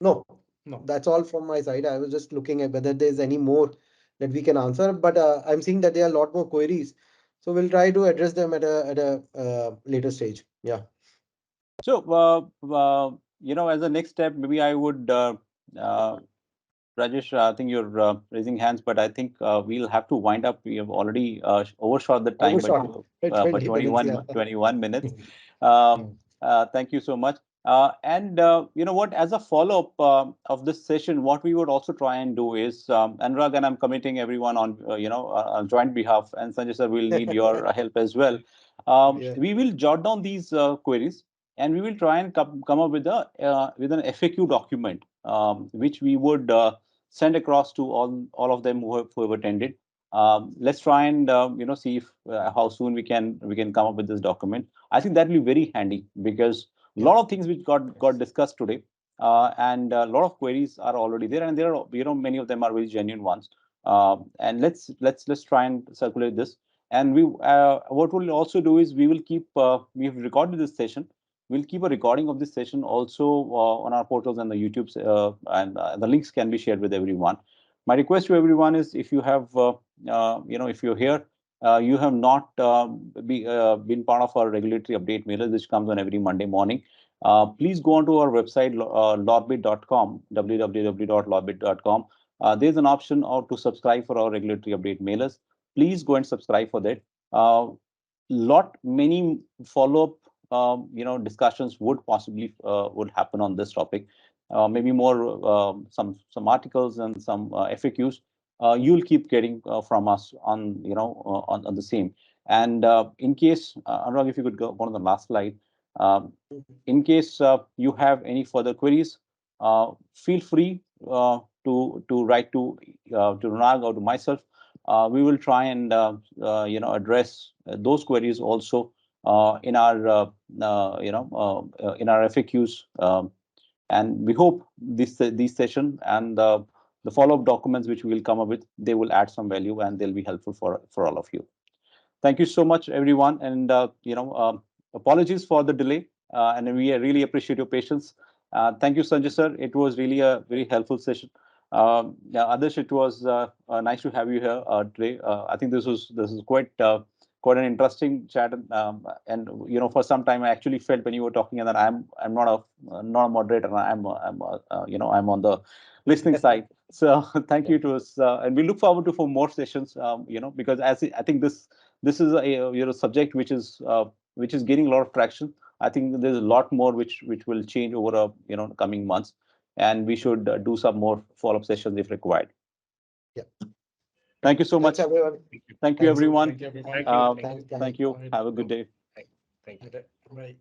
Speaker 3: no,
Speaker 2: No.
Speaker 3: that's all from my side. I was just looking at whether there's any more that we can answer, but I'm seeing that there are a lot more queries. So we'll try to address them at a later stage. Yeah.
Speaker 1: So, as a next step, maybe I would, uh, Rajesh, I think you're raising hands, but I think we'll have to wind up. We have already overshot the time by
Speaker 3: Overshot by
Speaker 1: by
Speaker 3: 20 minutes.
Speaker 1: 21,
Speaker 3: Yeah.
Speaker 1: 21 minutes. Um,
Speaker 2: Mm.
Speaker 1: thank you so much. And you know what, as a follow-up of this session, what we would also try and do is, Anurag, and I'm committing everyone on, on joint behalf, and Sanjay sir will need your help as well.
Speaker 3: Yeah.
Speaker 1: We will jot down these queries, and we will try and come up with a with an FAQ document, which we would send across to all of them who have attended. Let's try and see if how soon we can come up with this document. I think that will be very handy because a
Speaker 3: Yeah.
Speaker 1: lot of things which got discussed today, and a lot of queries are already there, and there are many of them are very genuine ones. And let's try and circulate this. And we what we'll also do is we've recorded this session. We'll keep a recording of this session also on our portals and the YouTube's, and the links can be shared with everyone. My request to everyone is, if you have, if you're here, you have not been part of our regulatory update mailer, which comes on every Monday morning. Please go onto our website, lawrbit.com, www.lawrbit.com. There's an option to subscribe for our regulatory update mailers. Please go and subscribe for that. Many follow-up discussions would happen on this topic. Maybe more, some articles and some FAQs you'll keep getting from us on on the same. And in case, Anurag, if you could go on the last slide. um, in case you have any further queries, feel free to write to Anurag or to myself. We will try and address those queries also in our in our FAQs. And we hope this session and the follow-up documents which we will come up with, they will add some value and they'll be helpful for all of you. Thank you so much, everyone, and apologies for the delay, and we really appreciate your patience. Thank you, Sanjay sir. It was really a very helpful session. Yeah, Adarsh, it was nice to have you here today. I think this is quite an interesting chat, and for some time I actually felt when you were talking and that I'm not a moderator. I'm on the listening side. So thank you to us, and we look forward to for more sessions. Because I think this is a subject which is gaining a lot of traction. I think there's a lot more which will change over coming months, and we should do some more follow-up sessions if required.
Speaker 3: Yeah.
Speaker 1: Thank you so
Speaker 3: Thanks,
Speaker 1: much.
Speaker 3: everyone.
Speaker 1: Thank you,
Speaker 2: Thanks.
Speaker 1: everyone.
Speaker 2: Thank you, everyone.
Speaker 4: Thank you.
Speaker 3: Thanks,
Speaker 1: Thank
Speaker 3: guys.
Speaker 1: you.
Speaker 2: Bye.
Speaker 1: Have a good day.
Speaker 4: Thank you.
Speaker 2: Right.